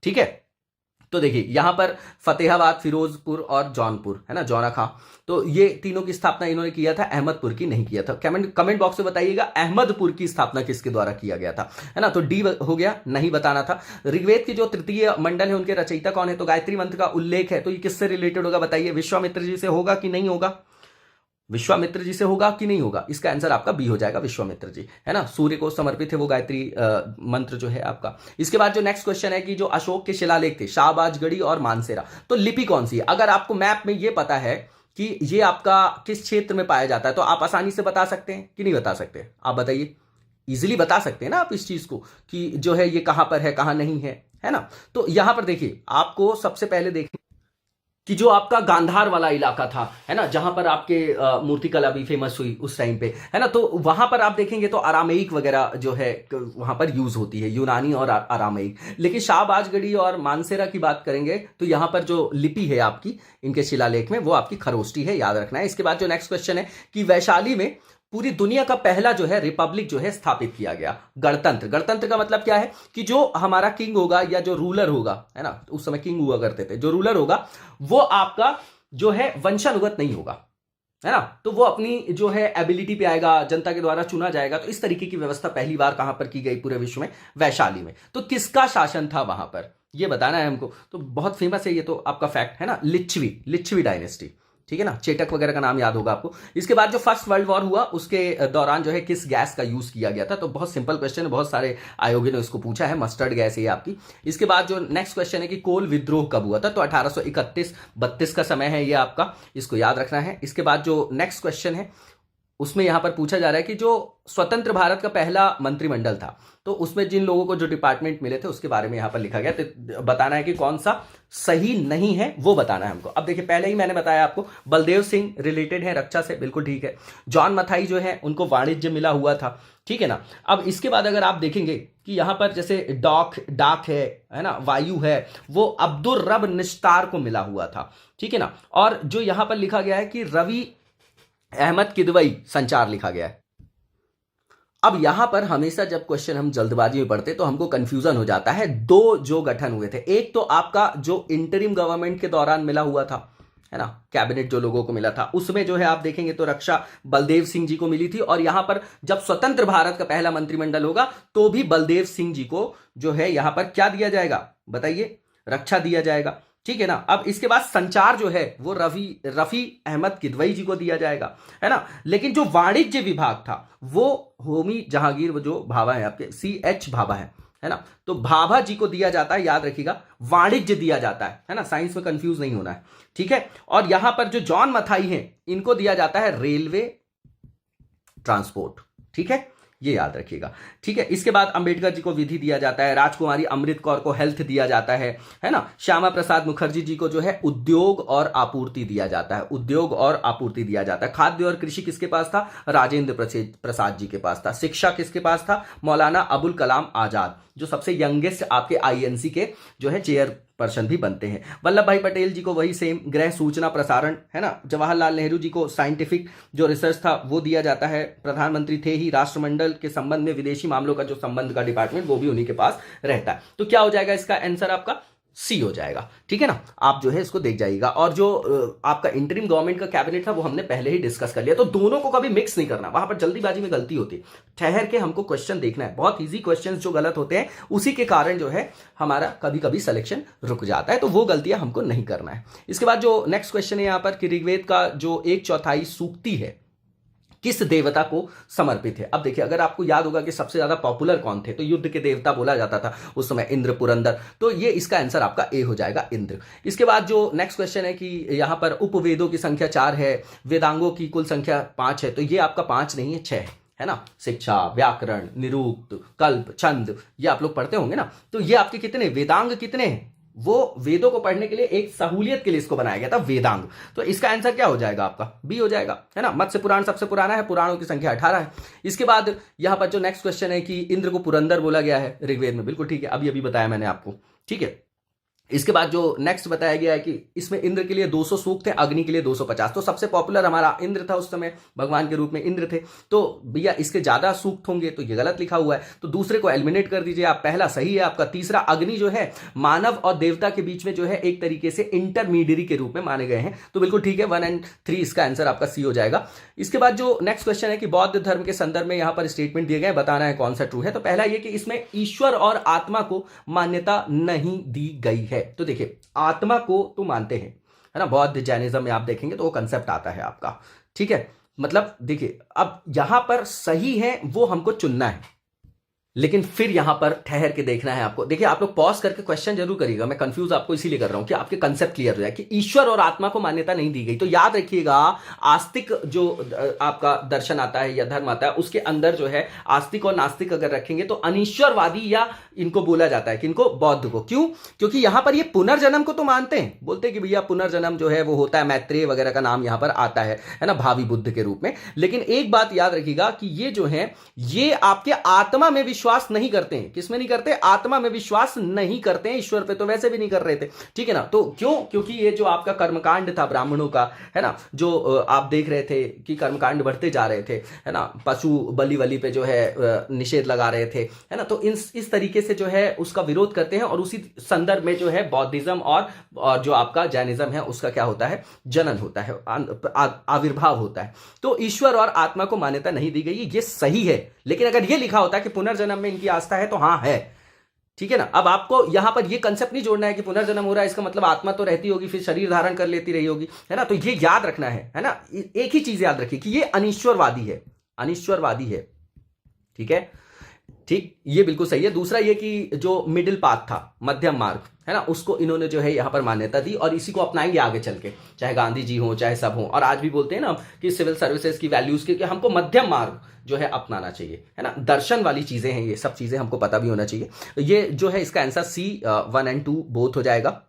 ठीक है। तो देखिए यहां पर फतेहाबाद, फिरोजपुर और जौनपुर, है ना, जौना खां, तो ये तीनों की स्थापना इन्होंने किया था, अहमदपुर की नहीं किया था। कमेंट बॉक्स में बताइएगा अहमदपुर की स्थापना किसके द्वारा किया गया था, है ना। तो डी हो गया, नहीं बताना था। ऋग्वेद की जो तृतीय मंडल है उनके रचयिता कौन है, तो गायत्री मंत्र का उल्लेख है, तो ये किससे रिलेटेड होगा बताइए, विश्वामित्र जी से होगा कि नहीं होगा। विश्वामित्र जी से होगा कि नहीं होगा? इसका आंसर आपका बी हो जाएगा, विश्वामित्र जी, है ना। सूर्य को समर्पित है वो गायत्री मंत्र जो है आपका। इसके बाद जो नेक्स्ट क्वेश्चन है कि जो अशोक के शिलालेख थे शाहबाजगढ़ी और मानसेरा, तो लिपि कौन सी है? अगर आपको मैप में ये पता है कि ये आपका किस क्षेत्र में पाया जाता है तो आप आसानी से बता सकते हैं कि नहीं बता सकते? आप बताइए, इजीली बता सकते हैं ना आप इस चीज को कि जो है ये कहां पर है कहां नहीं है ना। तो यहां पर देखिए, आपको सबसे पहले देखिए कि जो आपका गांधार वाला इलाका था, है ना, जहां पर आपके मूर्तिकला भी फेमस हुई उस टाइम पे, है ना, तो वहां पर आप देखेंगे तो अरामेइक वगैरह जो है वहां पर यूज होती है, यूनानी और अरामेइक। लेकिन शाहबाजगढ़ी और मानसेरा की बात करेंगे तो यहां पर जो लिपि है आपकी इनके शिलालेख में वो आपकी खरोष्टी है, याद रखना है। इसके बाद जो नेक्स्ट क्वेश्चन है कि वैशाली में पूरी दुनिया का पहला जो है रिपब्लिक जो है स्थापित किया गया, गणतंत्र। गणतंत्र का मतलब क्या है कि जो हमारा किंग होगा या जो रूलर होगा, है ना, उस समय किंग हुआ करते थे, जो रूलर होगा वो आपका जो है वंशानुगत नहीं होगा, है ना, तो वो अपनी जो है एबिलिटी पे आएगा, जनता के द्वारा चुना जाएगा। तो इस तरीके की व्यवस्था पहली बार कहां पर की गई पूरे विश्व में? वैशाली में। तो किसका शासन था वहां पर, ये बताना है हमको। तो बहुत फेमस है ये तो आपका फैक्ट, है ना, लिच्छवी डायनेस्टी, ठीक है ना, चेटक वगैरह का नाम याद होगा आपको। इसके बाद जो फर्स्ट वर्ल्ड वॉर हुआ उसके दौरान जो है किस गैस का यूज किया गया था? तो बहुत सिंपल क्वेश्चन है, बहुत सारे आयोगों ने इसको पूछा है, मस्टर्ड गैस है आपकी। इसके बाद जो नेक्स्ट क्वेश्चन है कि कोल विद्रोह कब हुआ था? तो 1831-32 का समय है ये आपका, इसको याद रखना है। इसके बाद जो नेक्स्ट क्वेश्चन है उसमें यहां पर पूछा जा रहा है कि जो स्वतंत्र भारत का पहला मंत्रिमंडल था तो उसमें जिन लोगों को जो डिपार्टमेंट मिले थे उसके बारे में यहां पर लिखा गया, तो बताना है कि कौन सा सही नहीं है वो बताना है हमको। अब देखिए, पहले ही मैंने बताया आपको, बलदेव सिंह रिलेटेड है रक्षा से, बिल्कुल ठीक है। जॉन मथाई जो है उनको वाणिज्य मिला हुआ था, ठीक है ना। अब इसके बाद अगर आप देखेंगे कि यहां पर जैसे डाक है ना, वायु है, वो अब्दुल रब निस्तार को मिला हुआ था, ठीक है ना। और जो यहां पर लिखा गया है कि रवि अहमद किदवई संचार लिखा गया है। अब यहां पर हमेशा जब क्वेश्चन हम जल्दबाजी में पढ़ते तो हमको कंफ्यूजन हो जाता है। दो जो गठन हुए थे, एक तो आपका जो इंटरिम गवर्नमेंट के दौरान मिला हुआ था, है ना, कैबिनेट जो लोगों को मिला था, उसमें जो है आप देखेंगे तो रक्षा बलदेव सिंह जी को मिली थी। और यहां पर जब स्वतंत्र भारत का पहला मंत्रिमंडल होगा तो भी बलदेव सिंह जी को जो है यहां पर क्या दिया जाएगा, बताइए, रक्षा दिया जाएगा, ठीक है ना। अब इसके बाद संचार जो है वो रफी अहमद किदवई जी को दिया जाएगा, है ना। लेकिन जो वाणिज्य विभाग था वो होमी जहांगीर, वो जो भाभा है आपके CH भाभा है ना, तो भाभा जी को दिया जाता है, याद रखिएगा, वाणिज्य दिया जाता है ना, साइंस में कंफ्यूज नहीं होना है, ठीक है। और यहां पर जो जॉन मथाई है इनको दिया जाता है रेलवे ट्रांसपोर्ट, ठीक है, ये याद रखिएगा, ठीक है। इसके बाद अंबेडकर जी को विधि दिया जाता है, राजकुमारी अमृत कौर को हेल्थ दिया जाता है ना। श्यामा प्रसाद मुखर्जी जी को जो है उद्योग और आपूर्ति दिया जाता है, उद्योग और आपूर्ति दिया जाता है। खाद्य और कृषि किसके पास था? राजेंद्र प्रसाद जी के पास था। शिक्षा किसके पास था? मौलाना अबुल कलाम आजाद, जो सबसे यंगेस्ट आपके INC के जो है चेयर पर्सन भी बनते हैं। वल्लभ भाई पटेल जी को वही सेम, गृह सूचना प्रसारण, है ना। जवाहरलाल नेहरू जी को साइंटिफिक जो रिसर्च था वो दिया जाता है, प्रधानमंत्री थे ही, राष्ट्रमंडल के संबंध में विदेशी मामलों का जो संबंध का डिपार्टमेंट वो भी उन्हीं के पास रहता है। तो क्या हो जाएगा इसका आंसर आपका? C हो जाएगा, ठीक है ना। आप जो है इसको देख जाइएगा। और जो आपका इंटरिम गवर्नमेंट का कैबिनेट था वो हमने पहले ही डिस्कस कर लिया, तो दोनों को कभी मिक्स नहीं करना, वहां पर जल्दीबाजी में गलती होती है। ठहर के हमको क्वेश्चन देखना है, बहुत इजी क्वेश्चंस जो गलत होते हैं उसी के कारण जो है हमारा कभी कभी सिलेक्शन रुक जाता है, तो वो गलतियां हमको नहीं करना है। इसके बाद जो नेक्स्ट क्वेश्चन है यहाँ पर कि ऋग्वेद का जो 1/4 सूक्ति है किस देवता को समर्पित है? अब देखिए, अगर आपको याद होगा कि सबसे ज्यादा पॉपुलर कौन थे, तो युद्ध के देवता बोला जाता था उस समय इंद्र, पुरंदर, तो ये इसका आंसर आपका A हो जाएगा, इंद्र। इसके बाद जो नेक्स्ट क्वेश्चन है कि यहाँ पर उपवेदों की संख्या 4 है, वेदांगों की कुल संख्या 5 है, तो ये आपका 5 नहीं है, 6 है ना। शिक्षा, व्याकरण, निरुक्त, कल्प, छंद, ये आप लोग पढ़ते होंगे ना। तो ये आपके कितने वेदांग कितने हैं? वो वेदों को पढ़ने के लिए एक सहूलियत के लिए इसको बनाया गया था, वेदांग। तो इसका आंसर क्या हो जाएगा आपका? B हो जाएगा, है ना। मत्स्य पुराण सबसे पुराना है, पुराणों की संख्या 18 है। इसके बाद यहां पर जो नेक्स्ट क्वेश्चन है कि इंद्र को पुरंदर बोला गया है ऋग्वेद में, बिल्कुल ठीक है, अभी बताया मैंने आपको, ठीक है। इसके बाद जो नेक्स्ट बताया गया है कि इसमें इंद्र के लिए 200 सूक्त थे, अग्नि के लिए 250। तो सबसे पॉपुलर हमारा इंद्र था, उस समय भगवान के रूप में इंद्र थे। तो भैया इसके ज्यादा सूक्त होंगे तो ये गलत लिखा हुआ है, तो दूसरे को एलिमिनेट कर दीजिए आप, पहला सही है आपका। तीसरा, अग्नि जो है मानव और देवता के बीच में जो है एक तरीके से इंटरमीडियरी के रूप में माने गए हैं, तो बिल्कुल ठीक है, 1 और 3 इसका आंसर आपका C हो जाएगा। इसके बाद जो नेक्स्ट क्वेश्चन है कि बौद्ध धर्म के संदर्भ में यहां पर स्टेटमेंट दिए गए, बताना है कौन सा ट्रू है। तो पहला ये कि इसमें ईश्वर और आत्मा को मान्यता नहीं दी गई है। तो देखिए, आत्मा को तो मानते हैं, है ना, बौद्ध जैनिज्म में आप देखेंगे तो वो कंसेप्ट आता है आपका, ठीक है, मतलब देखिए अब यहां पर सही है वो हमको चुनना है, लेकिन फिर यहां पर ठहर के देखना है आपको। देखिए आप लोग पॉज करके क्वेश्चन जरूर करिएगा, मैं कंफ्यूज आपको इसीलिए कर रहा हूं कि आपके कंसेप्ट क्लियर हो जाए कि ईश्वर और आत्मा को मान्यता नहीं दी गई। तो याद रखिएगा, आस्तिक जो आपका दर्शन आता है या धर्म आता है, उसके अंदर जो है आस्तिक और नास्तिक अगर रखेंगे तो अनीश्वरवादी या इनको बोला जाता है, किनको, बौद्ध को। क्यों? क्योंकि यहां पर ये पुनर्जन्म को तो मानते हैं, बोलते हैं कि भैया पुनर्जन्म जो है वो होता है, मैत्रेय वगैरह का नाम यहां पर आता है ना, भावी बुद्ध के रूप में। लेकिन एक बात याद रखिएगा कि ये जो है ये आपके आत्मा में विश्वास नहीं करते हैं। किसमें नहीं करते? आत्मा में विश्वास नहीं करते हैं। ईश्वर पे तो वैसे भी नहीं कर रहे थे, ठीक है ना। तो क्यों? क्योंकि ये जो आपका कर्मकांड था ब्राह्मणों का, है ना, जो आप देख रहे थे कि कर्मकांड बढ़ते जा रहे थे, है ना, पशु बलि वली पे जो है निषेध लगा रहे थे, है ना। तो इस तरीके से जो है उसका विरोध करते हैं, और उसी संदर्भ में जो है बौद्धिज्म और जो आपका जैनिज्म है उसका क्या होता है, जनन होता है, आविर्भाव होता है। तो ईश्वर और आत्मा को मान्यता नहीं दी गई, ये सही है। लेकिन अगर ये लिखा होता है कि पुनर्जन्म में इनकी आस्था है तो हाँ है, ठीक है ना। अब आपको यहां पर ये कंसेप्ट नहीं जोड़ना है कि पुनर्जन्म हो रहा है इसका मतलब आत्मा तो रहती होगी, फिर शरीर धारण कर लेती रही होगी, है ना। तो ये याद रखना है ना। एक ही चीज याद रखिए कि ये अनीश्वरवादी है, अनीश्वरवादी है, ठीक है, ठीक, ये बिल्कुल सही है। दूसरा ये कि जो मिडिल पाथ था, मध्यम मार्ग, है ना, उसको इन्होंने जो है यहां पर मान्यता दी, और इसी को अपनाएंगे आगे चल के, चाहे गांधी जी हो चाहे सब हो। और आज भी बोलते हैं ना कि सिविल सर्विसेज की वैल्यूज की, कि हमको मध्यम मार्ग जो है अपनाना चाहिए, है ना। दर्शन वाली चीजें हैं ये सब चीजें, हमको पता भी होना चाहिए। तो ये जो है इसका आंसर सी 1 और 2 बोथ हो जाएगा।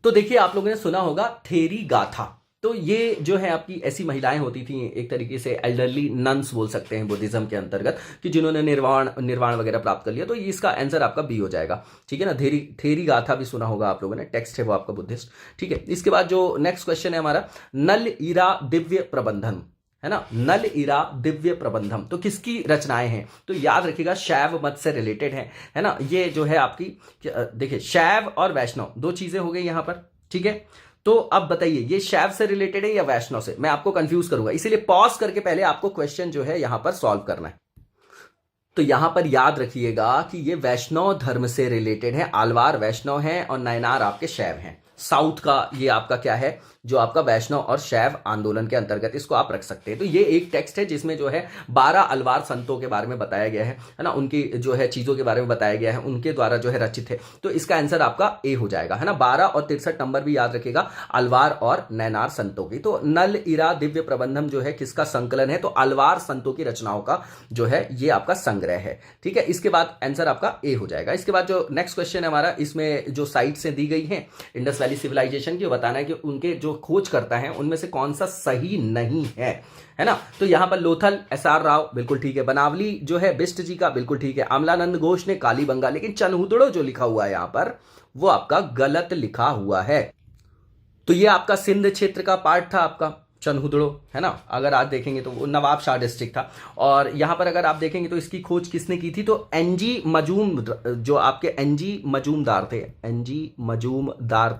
तो देखिए आप लोगों ने सुना होगा थेरी गाथा। तो ये जो है आपकी ऐसी महिलाएं होती थी, एक तरीके से एल्डरली नन्स बोल सकते हैं बुद्धिज्म के अंतर्गत, कि जिन्होंने निर्वाण वगैरह प्राप्त कर लिया। तो इसका आंसर आपका बी हो जाएगा, ठीक है ना। थेरी गाथा भी सुना होगा आप लोगों ने, टेक्स्ट है वो आपका बुद्धिस्ट, ठीक है। इसके बाद जो नेक्स्ट क्वेश्चन है हमारा, नल ईरा दिव्य प्रबंधन, है ना, नल ईरा दिव्य प्रबंधम, तो किसकी रचनाएं हैं? तो याद रखिएगा शैव मत से रिलेटेड है ना। ये जो है आपकी, देखिए शैव और वैष्णव दो चीजें हो गई यहां पर, ठीक है। तो अब बताइए ये शैव से रिलेटेड है या वैष्णव से? मैं आपको कंफ्यूज करूंगा, इसीलिए पॉज करके पहले आपको क्वेश्चन जो है यहां पर सॉल्व करना है। तो यहां पर याद रखिएगा कि ये वैष्णव धर्म से रिलेटेड है, आलवार वैष्णव है और नयनार आपके शैव हैं। साउथ का ये आपका क्या है, जो आपका वैष्णव और शैव आंदोलन के अंतर्गत इसको आप रख सकते हैं। तो ये एक टेक्स्ट है जिसमें जो है 12 अलवार संतों के बारे में बताया गया है ना, उनकी जो है चीजों के बारे में बताया गया है, उनके द्वारा जो है रचित है। तो इसका आंसर आपका ए हो जाएगा, है ना। 12 और 63 नंबर भी याद रखेगा, अलवार और नैनार संतों की। तो नल ईरा दिव्य प्रबंधम जो है किसका संकलन है? तो अलवार संतों की रचनाओं का जो है ये आपका संग्रह है, ठीक है। इसके बाद आंसर आपका ए हो जाएगा। इसके बाद जो नेक्स्ट क्वेश्चन है हमारा, इसमें जो साइट्स दी गई है इंडस वैली सिविलाइजेशन की, बताना है कि उनके जो खोज करता है उनमें से कौन सा सही नहीं है ना। तो यहां पर लोथल एसआर राव बिल्कुल ठीक है, बनावली जो है बिस्ट जी का बिल्कुल ठीक है, अमलानंद घोष ने कालीबंगा, लेकिन चनहुदड़ो जो लिखा हुआ है यहां पर वो आपका गलत लिखा हुआ है। तो ये आपका सिंध क्षेत्र का पार्ट था आपका चनहुदड़ो, है ना। अगर आज देखेंगे तो वो नवाब शाह डिस्ट्रिक्ट था। और यहां पर अगर आप देखेंगे तो इसकी खोज किसने की थी? तो एनजी जो आपके एनजी मजूमदार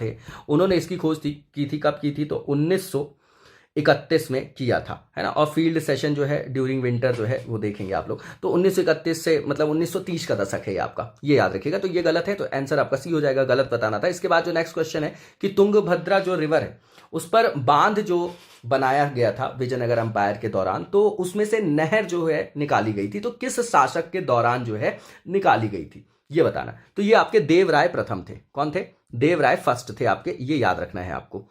थे, उन्होंने इसकी खोज की थी। कब की थी? तो 1931 में किया था, है ना। और फील्ड सेशन जो है ड्यूरिंग विंटर जो है वो देखेंगे आप लोग। तो 1931 से मतलब 1930 का दशक है ये आपका, ये याद रखिएगा। तो ये गलत है, तो आंसर आपका सी हो जाएगा, गलत बताना था। इसके बाद जो नेक्स्ट क्वेश्चन है कि तुंगभद्रा जो रिवर है उस पर बांध जो बनाया गया था विजयनगर अंपायर के दौरान, तो उसमें से नहर जो है निकाली गई थी, तो किस शासक के दौरान जो है निकाली गई थी ये बताना। तो ये आपके देवराय प्रथम थे। कौन थे? देवराय फर्स्ट थे आपके, ये याद रखना है आपको।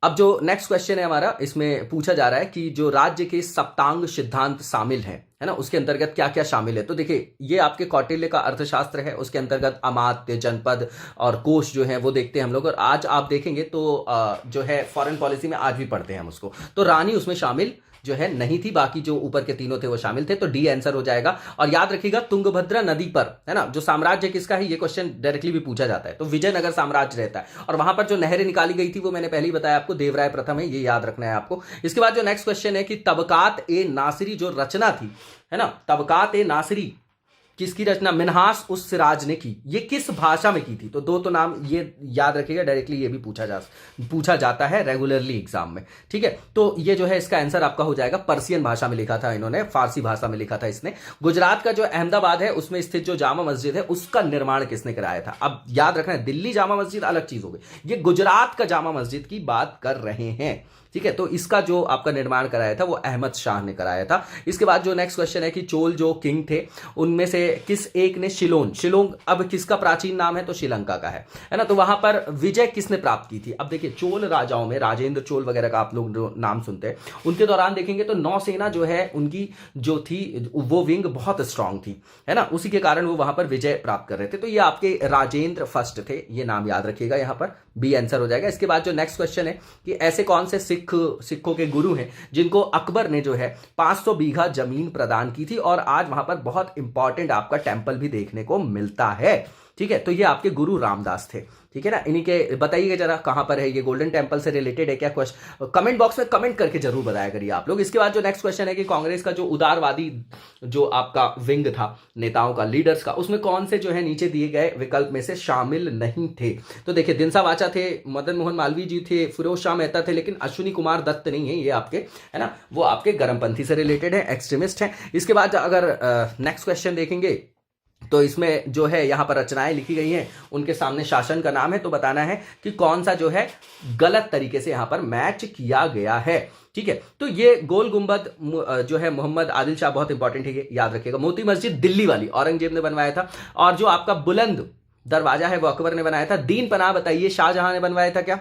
अब जो नेक्स्ट क्वेश्चन है हमारा, इसमें पूछा जा रहा है कि जो राज्य के सप्तांग सिद्धांत शामिल है ना, उसके अंतर्गत क्या क्या शामिल है। तो देखिए ये आपके कौटिल्य का अर्थशास्त्र है, उसके अंतर्गत अमात्य, जनपद और कोश जो है वो देखते हैं हम लोग। और आज आप देखेंगे तो जो है फॉरेन पॉलिसी में आज भी पढ़ते हैं हम उसको। तो रानी उसमें शामिल जो है नहीं थी, बाकी जो ऊपर के तीनों थे वो शामिल थे। तो डी आंसर हो जाएगा। और याद रखिएगा तुंगभद्रा नदी पर, है ना, जो साम्राज्य किसका है, ये क्वेश्चन डायरेक्टली भी पूछा जाता है। तो विजयनगर साम्राज्य रहता है, और वहां पर जो नहरें निकाली गई थी वो मैंने पहले ही बताया आपको, देवराय प्रथम है, ये याद रखना है आपको। इसके बाद जो नेक्स्ट क्वेश्चन है कि तबकात ए नासिरी जो रचना थी, है ना, तबकात ए नासिरी किसकी रचना मिन्हास उस सिराज ने की, ये किस भाषा में की थी? तो दो तो नाम ये याद रखिएगा, डायरेक्टली ये भी पूछा जाता है रेगुलरली एग्जाम में, ठीक है। तो ये जो है इसका आंसर आपका हो जाएगा, पर्शियन भाषा में लिखा था इन्होंने, फारसी भाषा में लिखा था इसने। गुजरात का जो अहमदाबाद है उसमें स्थित जो जामा मस्जिद है उसका निर्माण किसने कराया था? अब याद रखना है, दिल्ली जामा मस्जिद अलग चीज हो गई, ये गुजरात का जामा मस्जिद की बात कर रहे हैं, ठीक है। तो इसका जो आपका निर्माण कराया था वो अहमद शाह ने कराया था। इसके बाद जो नेक्स्ट क्वेश्चन है कि चोल जो किंग थे उनमें से किस एक ने शिलोंग अब किसका प्राचीन नाम है? तो श्रीलंका का है ना। तो वहां पर विजय किसने प्राप्त की थी? अब देखिए चोल राजाओं में राजेंद्र चोल वगैरह का आप लोग जो नाम सुनते हैं, उनके दौरान देखेंगे तो नौसेना जो है उनकी जो थी वो विंग बहुत स्ट्रांग थी, है ना, उसी के कारण वो वहां पर विजय प्राप्त कर रहे थे। तो ये आपके राजेंद्र फर्स्ट थे, ये नाम याद रखिएगा, यहां पर बी आंसर हो जाएगा। इसके बाद जो नेक्स्ट क्वेश्चन है कि ऐसे कौन से सिखों के गुरु हैं जिनको अकबर ने जो है 500 बीघा जमीन प्रदान की थी और आज वहां पर बहुत इंपॉर्टेंट आपका टेंपल भी देखने को मिलता है, ठीक है। तो ये आपके गुरु रामदास थे, ठीक है ना। इन्हीं के बताइएगा जरा कहां पर है ये, गोल्डन टेंपल से रिलेटेड है क्या? क्वेश्चन कमेंट बॉक्स में कमेंट करके जरूर बताया करिए आप लोग। इसके बाद जो नेक्स्ट क्वेश्चन है कि कांग्रेस का जो उदारवादी जो आपका विंग था नेताओं का, लीडर्स का, उसमें कौन से जो है नीचे दिए गए विकल्प में से शामिल नहीं थे? तो देखिए दिनसा वाचा थे, मदन मोहन मालवीय जी थे, फिरोज शाह मेहता थे, लेकिन अश्विनी कुमार दत्त नहीं है, ये आपके है ना, वो आपके गर्मपंथी से रिलेटेड है, एक्सट्रीमिस्ट है। इसके बाद अगर नेक्स्ट क्वेश्चन देखेंगे तो इसमें जो है यहाँ पर रचनाएं लिखी गई हैं, उनके सामने शासन का नाम है, तो बताना है कि कौन सा जो है गलत तरीके से यहाँ पर मैच किया गया है, ठीक है। तो ये गोल गुंबद जो है मोहम्मद आदिल शाह, बहुत इंपॉर्टेंट है ये, याद रखिएगा। मोती मस्जिद दिल्ली वाली औरंगजेब ने बनवाया था, और जो आपका बुलंद दरवाजा है वो अकबर ने बनाया था। दीन पनाह बताइए शाहजहां ने बनवाया था क्या?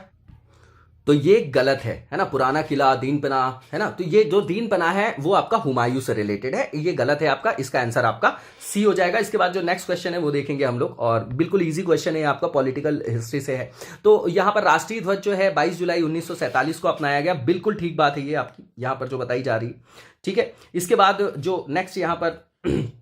तो ये गलत है ना, पुराना किला दीन पनाह, है ना। तो ये जो दीन पनाह है वो आपका हुमायूं से रिलेटेड है, ये गलत है आपका, इसका आंसर आपका सी हो जाएगा। इसके बाद जो नेक्स्ट क्वेश्चन है वो देखेंगे हम लोग, और बिल्कुल इजी क्वेश्चन है, आपका पॉलिटिकल हिस्ट्री से है। तो यहां पर राष्ट्रीय ध्वज जो है 22 जुलाई 1947 को अपनाया गया, बिल्कुल ठीक बात है ये आपकी यहां पर जो बताई जा रही है, ठीक है। इसके बाद जो नेक्स्ट यहां पर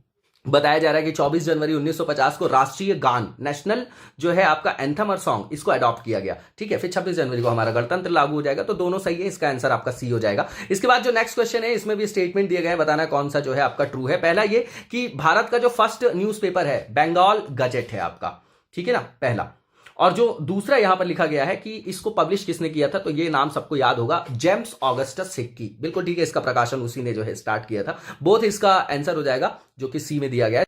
बताया जा रहा है कि 24 जनवरी 1950 को राष्ट्रीय गान, नेशनल जो है आपका एंथम और सॉन्ग, इसको अडॉप्ट किया गया, ठीक है। फिर 26 जनवरी को हमारा गणतंत्र लागू हो जाएगा, तो दोनों सही है, इसका आंसर आपका सी हो जाएगा। इसके बाद जो नेक्स्ट क्वेश्चन है इसमें भी स्टेटमेंट दिए गए हैं, बताना कौन सा जो है आपका ट्रू है। पहला ये कि भारत का जो फर्स्ट न्यूज़पेपर है बंगाल गजेट है आपका, ठीक है ना, पहला। और जो दूसरा यहां पर लिखा गया है कि इसको पब्लिश किसने किया था, तो ये नाम सबको याद होगा, जेम्स ऑगस्टस हिक्की, बिल्कुल ठीक है, इसका प्रकाशन उसी ने जो है स्टार्ट किया था। बोथ इसका आंसर हो जाएगा जो कि सी में दिया गया है।